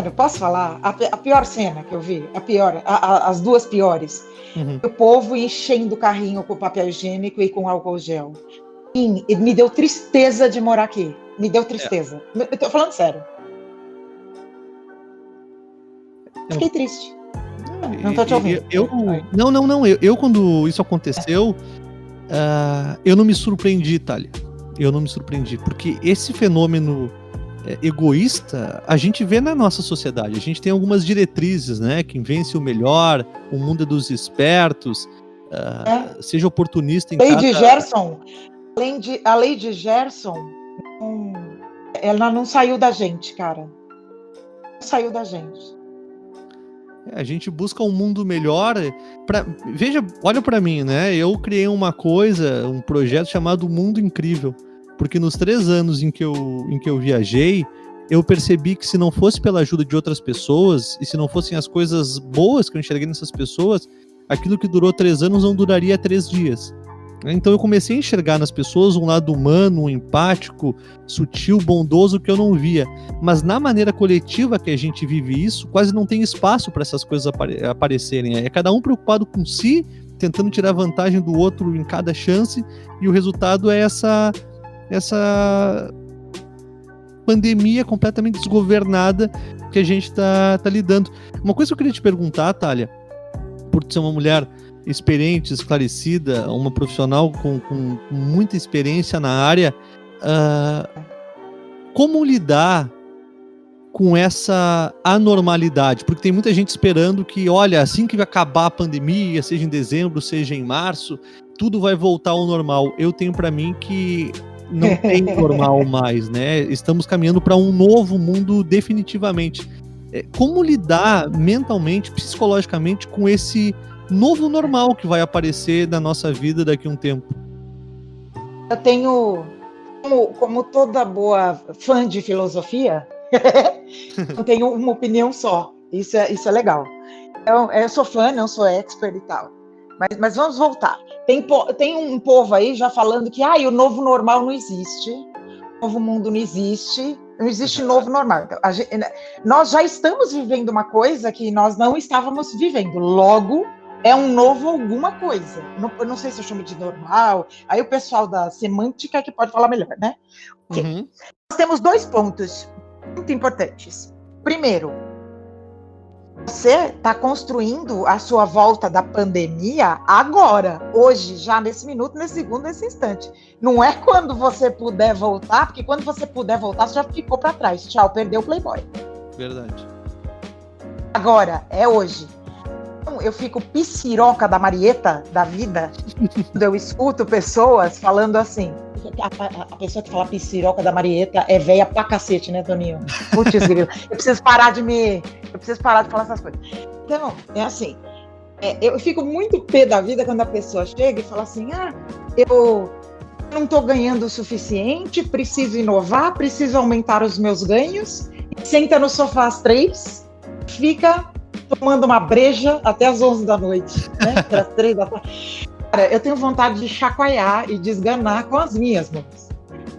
eu posso falar? A pior cena que eu vi, as 2 piores, o povo enchendo o carrinho com papel higiênico e com álcool gel. E me deu tristeza de morar aqui, me deu tristeza. Eu tô falando sério. Fiquei triste. Não tô te ouvindo. Eu quando isso aconteceu, eu não me surpreendi, Thalia. Eu não me surpreendi, porque esse fenômeno egoísta a gente vê na nossa sociedade. A gente tem algumas diretrizes, né? Quem vence o melhor, o mundo é dos espertos, seja oportunista em a lei de Gerson, ela não saiu da gente, cara. Não saiu da gente. A gente busca um mundo melhor. Veja, olha pra mim, né? Eu criei um projeto chamado Mundo Incrível, porque nos 3 anos em que eu viajei, eu percebi que se não fosse pela ajuda de outras pessoas, e se não fossem as coisas boas que eu enxerguei nessas pessoas, aquilo que durou 3 anos não duraria 3 dias. Então eu comecei a enxergar nas pessoas um lado humano, empático, sutil, bondoso que eu não via. Mas na maneira coletiva que a gente vive isso, quase não tem espaço para essas coisas aparecerem. É cada um preocupado com si, tentando tirar vantagem do outro em cada chance, e o resultado é essa pandemia completamente desgovernada que a gente tá lidando. Uma coisa que eu queria te perguntar, Thalia, por ser uma mulher experiente, esclarecida, uma profissional com muita experiência na área, como lidar com essa anormalidade? Porque tem muita gente esperando que, olha, assim que vai acabar a pandemia, seja em dezembro, seja em março, tudo vai voltar ao normal. Eu tenho para mim que não tem normal mais, né? Estamos caminhando para um novo mundo definitivamente. Como lidar mentalmente, psicologicamente com esse novo normal que vai aparecer na nossa vida daqui a um tempo? Eu tenho, como toda boa fã de filosofia, eu tenho uma opinião só. Isso é legal. Eu sou fã, não sou expert e tal. Mas vamos voltar. Tem um povo aí já falando que o novo normal não existe, o novo mundo não existe novo normal. Então, nós já estamos vivendo uma coisa que nós não estávamos vivendo. Logo, é um novo alguma coisa. Eu não sei se eu chamo de normal. Aí o pessoal da semântica que pode falar melhor, né? Okay. Nós temos 2 pontos muito importantes. Primeiro, você está construindo a sua volta da pandemia agora, hoje, já nesse minuto, nesse segundo, nesse instante. Não é quando você puder voltar, porque quando você puder voltar, você já ficou para trás. Tchau, perdeu o Playboy. Verdade. Agora, é hoje. Eu fico piciroca da Marieta da vida quando eu escuto pessoas falando assim. A pessoa que fala piciroca da Marieta é velha pra cacete, né, Toninho? Putz, eu preciso parar de falar essas coisas. Então, é assim, eu fico muito pé da vida quando a pessoa chega e fala assim, eu não tô ganhando o suficiente, preciso inovar, preciso aumentar os meus ganhos, e senta no sofá às 3, fica tomando uma breja até às 11 da noite, né? Às 3 da tarde. Cara, eu tenho vontade de chacoalhar e de esganar com as minhas mãos.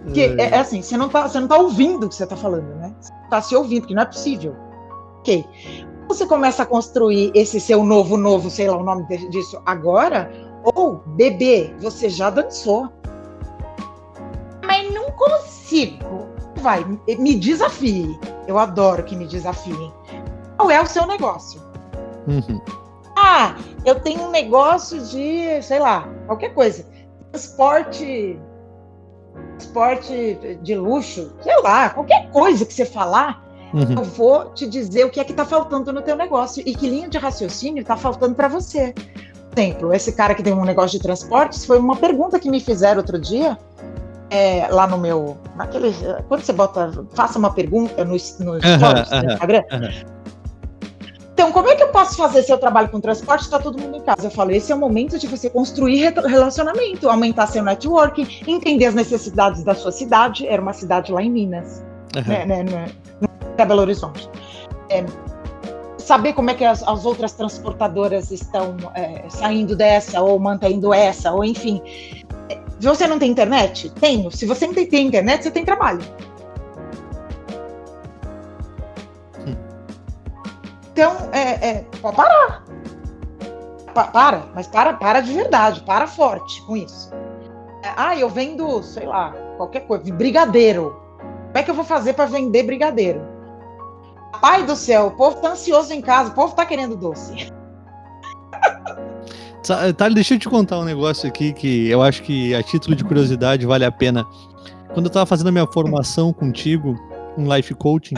Porque é assim, você não tá ouvindo o que você tá falando, né? Você tá se ouvindo, porque não é possível. Ok. Você começa a construir esse seu novo, sei lá o nome disso agora, ou bebê, você já dançou. Mas não consigo. Vai, me desafie. Eu adoro que me desafiem. Qual é o seu negócio? Uhum. Eu tenho um negócio de, sei lá, qualquer coisa. Transporte de luxo, sei lá, qualquer coisa que você falar, eu vou te dizer o que é que está faltando no teu negócio e que linha de raciocínio está faltando para você. Por exemplo, esse cara que tem um negócio de transportes, foi uma pergunta que me fizeram outro dia, lá no meu, quando você faça uma pergunta no stories do Instagram. Então, como é que eu posso fazer se eu trabalho com transporte e está todo mundo em casa? Eu falo, esse é o momento de você construir relacionamento, aumentar seu networking, entender as necessidades da sua cidade. Era uma cidade lá em Minas, no Belo Horizonte. Saber como é que as outras transportadoras estão saindo dessa, ou mantendo essa, ou enfim. Você não tem internet? Tenho. Se você não tem internet, você tem trabalho. Então, pode parar. Mas para de verdade, para forte com isso. Eu vendo, sei lá, qualquer coisa, brigadeiro. Como é que eu vou fazer para vender brigadeiro? Pai do céu, o povo tá ansioso em casa, o povo tá querendo doce. Tá, deixa eu te contar um negócio aqui que eu acho que, a título de curiosidade, vale a pena. Quando eu tava fazendo a minha formação contigo, em Life Coaching,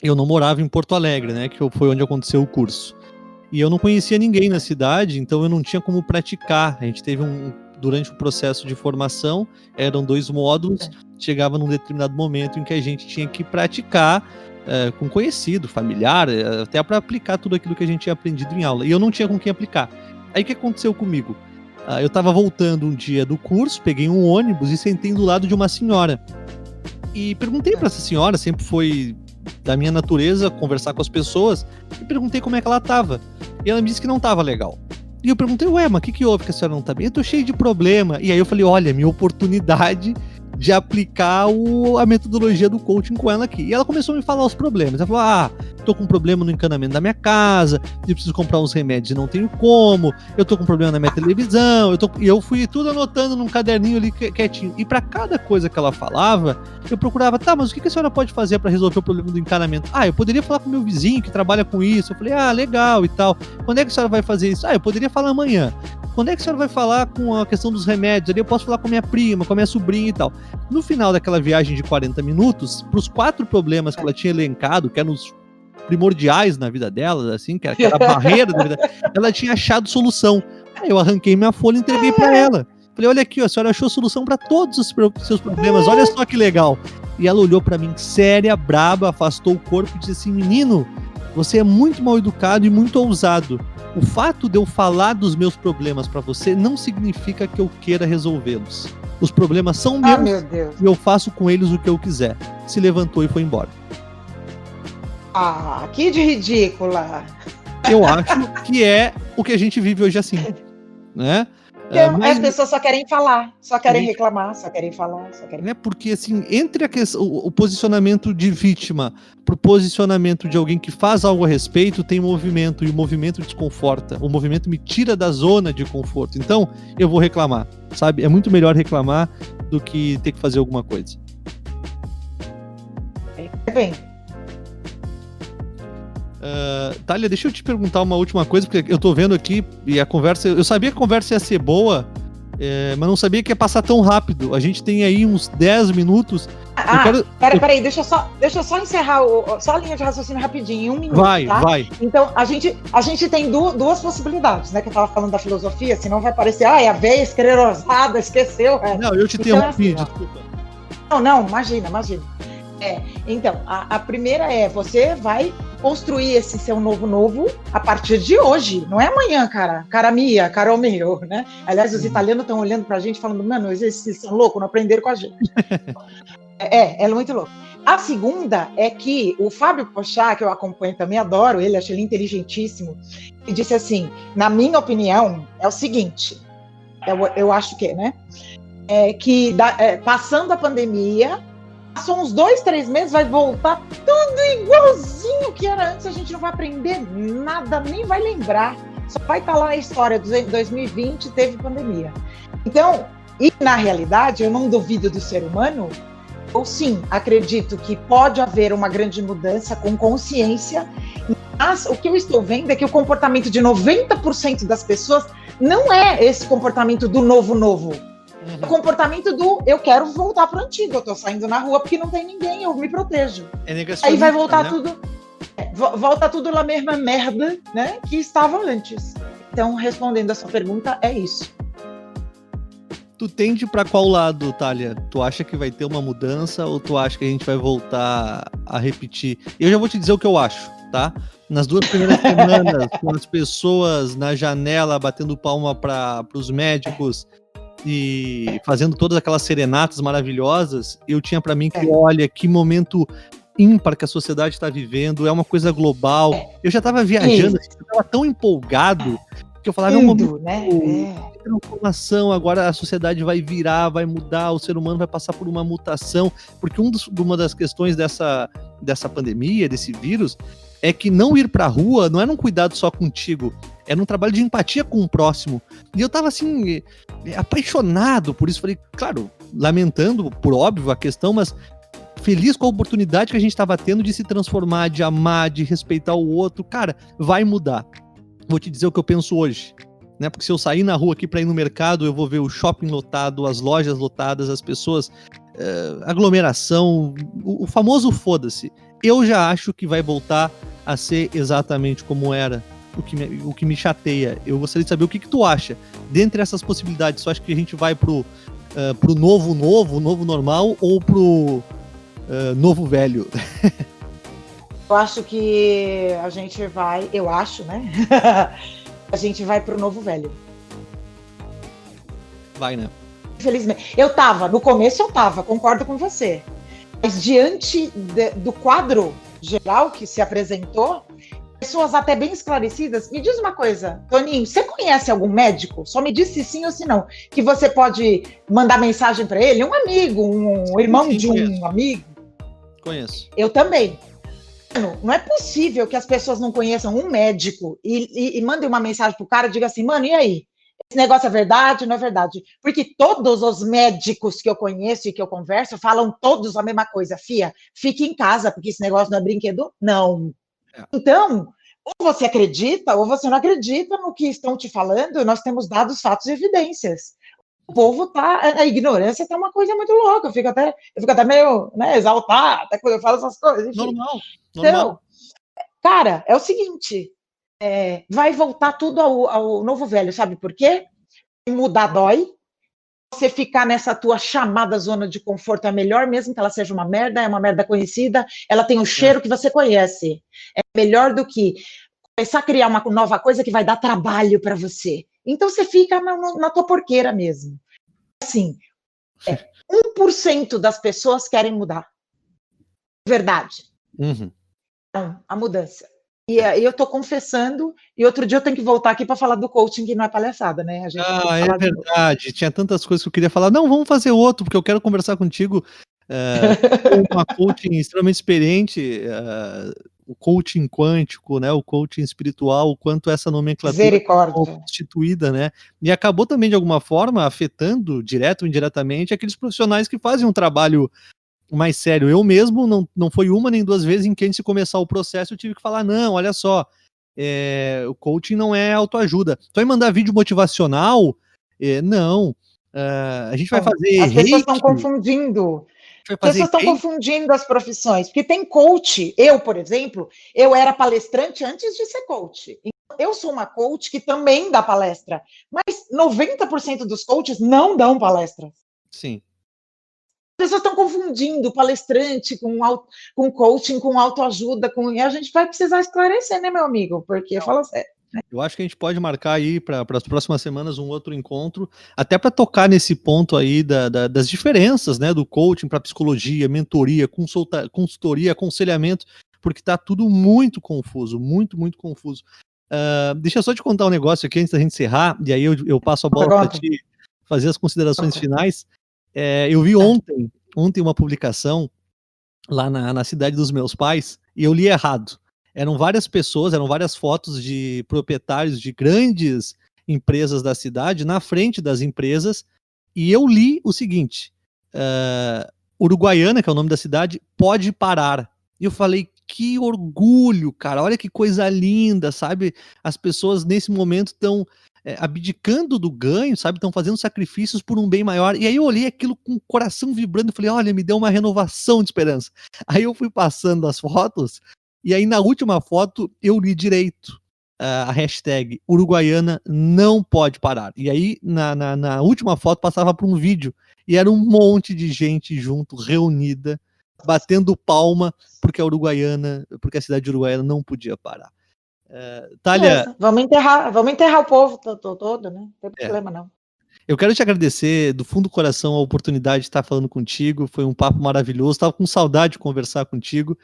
eu não morava em Porto Alegre, né? Que foi onde aconteceu o curso. E eu não conhecia ninguém na cidade, então eu não tinha como praticar. A gente teve durante o processo de formação, eram 2 módulos, chegava num determinado momento em que a gente tinha que praticar com conhecido, familiar, até para aplicar tudo aquilo que a gente tinha aprendido em aula. E eu não tinha com quem aplicar. Aí o que aconteceu comigo? Eu estava voltando um dia do curso, peguei um ônibus e sentei do lado de uma senhora. E perguntei para essa senhora, sempre foi da minha natureza conversar com as pessoas, e perguntei como é que ela tava. E ela me disse que não tava legal. E eu perguntei, mas o que houve que a senhora não tá bem? Eu tô cheio de problema. E aí eu falei, olha, minha oportunidade de aplicar a metodologia do coaching com ela aqui. E ela começou a me falar os problemas. Ela falou, tô com um problema no encanamento da minha casa, eu preciso comprar uns remédios e não tenho como, eu tô com um problema na minha televisão, e eu fui tudo anotando num caderninho ali quietinho. E para cada coisa que ela falava, eu procurava, mas o que a senhora pode fazer para resolver o problema do encanamento? Eu poderia falar com meu vizinho que trabalha com isso. Eu falei, legal e tal. Quando é que a senhora vai fazer isso? Eu poderia falar amanhã. Quando é que a senhora vai falar com a questão dos remédios? Ali eu posso falar com a minha prima, com a minha sobrinha e tal. No final daquela viagem de 40 minutos, para os 4 problemas que ela tinha elencado, que eram os primordiais na vida dela, assim, que era a barreira da vida, ela tinha achado solução. Aí eu arranquei minha folha e entreguei para ela. Falei, olha aqui, a senhora achou solução para todos os seus problemas, olha só que legal. E ela olhou para mim séria, braba, afastou o corpo e disse assim, menino, você é muito mal educado e muito ousado. O fato de eu falar dos meus problemas para você não significa que eu queira resolvê-los. Os problemas são meus, meu Deus, e eu faço com eles o que eu quiser. Se levantou e foi embora. Que de ridícula. Eu acho que é o que a gente vive hoje assim, né? As pessoas só querem falar, só querem reclamar, só querem falar, só querem... Né? Porque assim, entre o posicionamento de vítima pro posicionamento de alguém que faz algo a respeito, tem movimento, e o movimento desconforta. O movimento me tira da zona de conforto. Então, eu vou reclamar, sabe? É muito melhor reclamar do que ter que fazer alguma coisa. Bem. Thalia, deixa eu te perguntar uma última coisa, porque eu tô vendo aqui e a conversa, eu sabia que a conversa ia ser boa, mas não sabia que ia passar tão rápido. A gente tem aí uns 10 minutos. Peraí, deixa eu só encerrar só a linha de raciocínio rapidinho, em 1 minuto. Vai. Então, a gente tem duas possibilidades, né? Que eu tava falando da filosofia, senão vai parecer, a veia esclerosada, esqueceu. Não, eu te interrompi, desculpa. Não, imagina. Então, a primeira você vai construir esse seu novo a partir de hoje, não é amanhã, cara mia, caro meu, né? Aliás, os italianos estão olhando pra gente falando, mano, esses são loucos, não aprenderam com a gente. É muito louco. A segunda é que o Fábio Porchat, que eu acompanho também, adoro ele, acho ele inteligentíssimo, e disse assim, na minha opinião, é o seguinte, eu acho que, né? Passando a pandemia, passou uns 2, 3 meses, vai voltar tudo igualzinho que era antes, a gente não vai aprender nada, nem vai lembrar, só vai estar lá na história, 2020 teve pandemia. Então, e na realidade, eu não duvido do ser humano, ou sim, acredito que pode haver uma grande mudança com consciência, mas o que eu estou vendo é que o comportamento de 90% das pessoas não é esse comportamento do novo. O comportamento do eu quero voltar pro antigo, eu tô saindo na rua porque não tem ninguém, eu me protejo. Aí vai voltar, né? Volta tudo lá mesma merda, né, que estava antes. Então, respondendo a sua pergunta, é isso. Tu tende pra qual lado, Thalia? Tu acha que vai ter uma mudança ou tu acha que a gente vai voltar a repetir? Eu já vou te dizer o que eu acho, tá? Nas 2 primeiras semanas, com as pessoas na janela batendo palma para os médicos e fazendo todas aquelas serenatas maravilhosas, eu tinha para mim que, olha, que momento ímpar que a sociedade está vivendo, é uma coisa global. Eu já estava viajando, assim, eu estava tão empolgado que eu falava, é um momento, né? De transformação, agora a sociedade vai virar, vai mudar, o ser humano vai passar por uma mutação, porque uma das questões dessa pandemia, desse vírus, é que não ir pra rua não era um cuidado só contigo, era um trabalho de empatia com o próximo. E eu tava assim, apaixonado por isso. Falei, claro, lamentando, por óbvio, a questão, mas feliz com a oportunidade que a gente tava tendo de se transformar, de amar, de respeitar o outro. Cara, vai mudar. Vou te dizer o que eu penso hoje, né? Porque se eu sair na rua aqui pra ir no mercado, eu vou ver o shopping lotado, as lojas lotadas, as pessoas, aglomeração, o famoso foda-se. Eu já acho que vai voltar a ser exatamente como era, o que me chateia. Eu gostaria de saber o que tu acha. Dentre essas possibilidades, tu acha que a gente vai pro novo normal ou pro novo velho? Eu acho que a gente vai, né? A gente vai pro novo velho. Vai, né? Infelizmente. No começo eu tava, concordo com você. Mas diante do quadro geral que se apresentou, pessoas até bem esclarecidas. Me diz uma coisa, Toninho, você conhece algum médico? Só me diz se sim ou se não. Que você pode mandar mensagem para ele? Um amigo, um irmão de um amigo? Conheço. Eu também. Não é possível que as pessoas não conheçam um médico e mandem uma mensagem pro cara e diga assim, mano, e aí? Esse negócio é verdade, não é verdade? Porque todos os médicos que eu conheço e que eu converso falam todos a mesma coisa. Fia, fique em casa, porque esse negócio não é brinquedo, não. Então, ou você acredita ou você não acredita no que estão te falando. Nós temos dados, fatos e evidências. O povo a ignorância tá uma coisa muito louca. Eu fico até meio, né, exaltada quando eu falo essas coisas. Enfim. Normal. Então, cara, é o seguinte, vai voltar tudo ao novo velho, sabe por quê? Mudar dói, você ficar nessa tua chamada zona de conforto é melhor, mesmo que ela seja uma merda, é uma merda conhecida, ela tem o cheiro que você conhece, é melhor do que começar a criar uma nova coisa que vai dar trabalho para você. Então você fica na tua porqueira mesmo. Assim, 1% das pessoas querem mudar. Verdade. Uhum. Então, a mudança. E eu tô confessando, e outro dia eu tenho que voltar aqui para falar do coaching, que não é palhaçada, né? É verdade. Tinha tantas coisas que eu queria falar. Não, vamos fazer outro, porque eu quero conversar contigo com uma coaching extremamente experiente, o coaching quântico, né? O coaching espiritual, o quanto essa nomenclatura é constituída, né? E acabou também, de alguma forma, afetando, direto ou indiretamente, aqueles profissionais que fazem um trabalho mais sério. Eu mesmo, não foi uma nem duas vezes em que antes de começar o processo eu tive que falar, não, olha só, o coaching não é autoajuda. Tu vai mandar vídeo motivacional? Não. A gente vai fazer as pessoas estão confundindo. As pessoas estão confundindo as profissões, porque tem coach. Eu, por exemplo, eu era palestrante antes de ser coach. Eu sou uma coach que também dá palestra, mas 90% dos coaches não dão palestra. Sim. As pessoas estão confundindo palestrante com coaching, com autoajuda, e a gente vai precisar esclarecer, né, meu amigo? Porque fala sério. Né? Eu acho que a gente pode marcar aí para as próximas semanas um outro encontro, até para tocar nesse ponto aí das diferenças, né, do coaching para psicologia, mentoria, consultoria, aconselhamento, porque tá tudo muito confuso, muito, muito confuso. Deixa eu só te contar um negócio aqui antes da gente encerrar, e aí eu passo a bola para ti. fazer as considerações finais. Eu vi ontem uma publicação lá na cidade dos meus pais, e eu li errado. Eram várias pessoas, eram várias fotos de proprietários de grandes empresas da cidade na frente das empresas, e eu li o seguinte: Uruguaiana, que é o nome da cidade, pode parar. E eu falei, que orgulho, cara, olha que coisa linda, sabe? As pessoas nesse momento estão abdicando do ganho, sabe? Estão fazendo sacrifícios por um bem maior. E aí eu olhei aquilo com o coração vibrando e falei, olha, me deu uma renovação de esperança. Aí eu fui passando as fotos, e aí na última foto eu li direito a hashtag Uruguaiana não pode parar. E aí na última foto passava por um vídeo, e era um monte de gente junto, reunida, batendo palma porque a cidade de Uruguaiana não podia parar. Thalia, vamos enterrar o povo todo, né? Não tem problema não. Eu quero te agradecer do fundo do coração a oportunidade de estar falando contigo. Foi um papo maravilhoso. Estava com saudade de conversar contigo.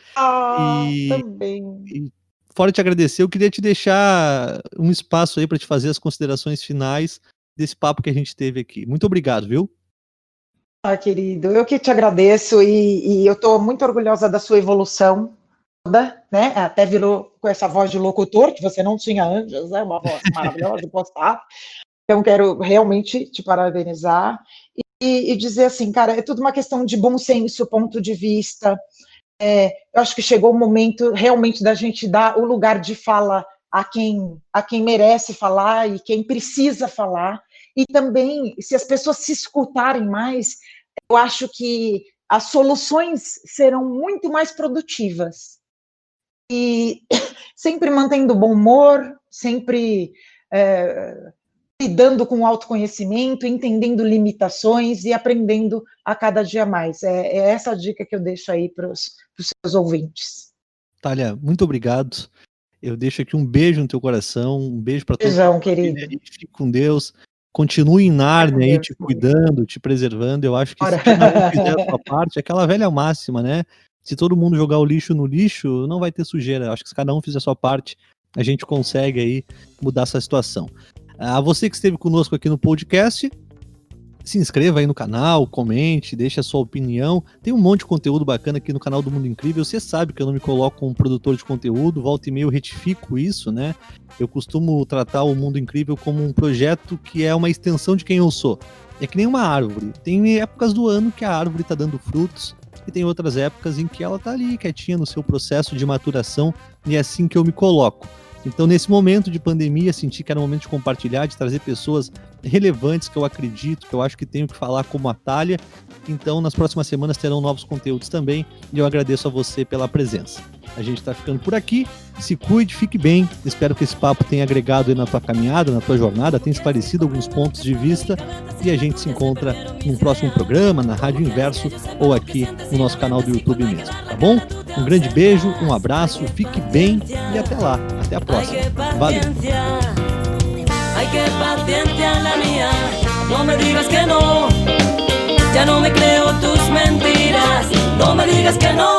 Também. E fora te agradecer, eu queria te deixar um espaço aí para te fazer as considerações finais desse papo que a gente teve aqui. Muito obrigado, viu? Querido, eu que te agradeço e eu estou muito orgulhosa da sua evolução toda, né? Até virou com essa voz de locutor, que você não tinha antes, né? Uma voz maravilhosa de postar. Então, quero realmente te parabenizar e dizer assim, cara, é tudo uma questão de bom senso, ponto de vista. Eu acho que chegou o momento realmente da gente dar o lugar de fala a quem merece falar e quem precisa falar. E também, se as pessoas se escutarem mais, eu acho que as soluções serão muito mais produtivas. E sempre mantendo bom humor, sempre lidando com o autoconhecimento, entendendo limitações e aprendendo a cada dia mais. É essa a dica que eu deixo aí para os seus ouvintes. Thalia, muito obrigado. Eu deixo aqui um beijo no teu coração, um beijo para todos. Beijão, querido. Fique com Deus. Continue em Nárnia aí, te cuidando, te preservando. Eu acho que se cada um fizer a sua parte, é aquela velha máxima, né? Se todo mundo jogar o lixo no lixo, não vai ter sujeira. Eu acho que se cada um fizer a sua parte, a gente consegue aí mudar essa situação. A você que esteve conosco aqui no podcast, se inscreva aí no canal, comente, deixe a sua opinião. Tem um monte de conteúdo bacana aqui no canal do Mundo Incrível. Você sabe que eu não me coloco como produtor de conteúdo, volta e meia eu retifico isso, né? Eu costumo tratar o Mundo Incrível como um projeto que é uma extensão de quem eu sou. É que nem uma árvore. Tem épocas do ano que a árvore está dando frutos e tem outras épocas em que ela está ali quietinha no seu processo de maturação, e é assim que eu me coloco. Então, nesse momento de pandemia, senti que era o momento de compartilhar, de trazer pessoas relevantes que eu acredito, que eu acho que tenho que falar como a Thalia. Então, nas próximas semanas terão novos conteúdos também, e eu agradeço a você pela presença. A gente está ficando por aqui. Se cuide, fique bem. Espero que esse papo tenha agregado aí na tua caminhada, na tua jornada, tenha esclarecido alguns pontos de vista, e a gente se encontra num próximo programa, na Rádio Inverso, ou aqui no nosso canal do YouTube mesmo, tá bom? Um grande beijo, um abraço, fique bem e até lá. Até a próxima. Valeu. Ay, qué paciencia la mía, no me digas que no, ya no me creo tus mentiras, no me digas que no.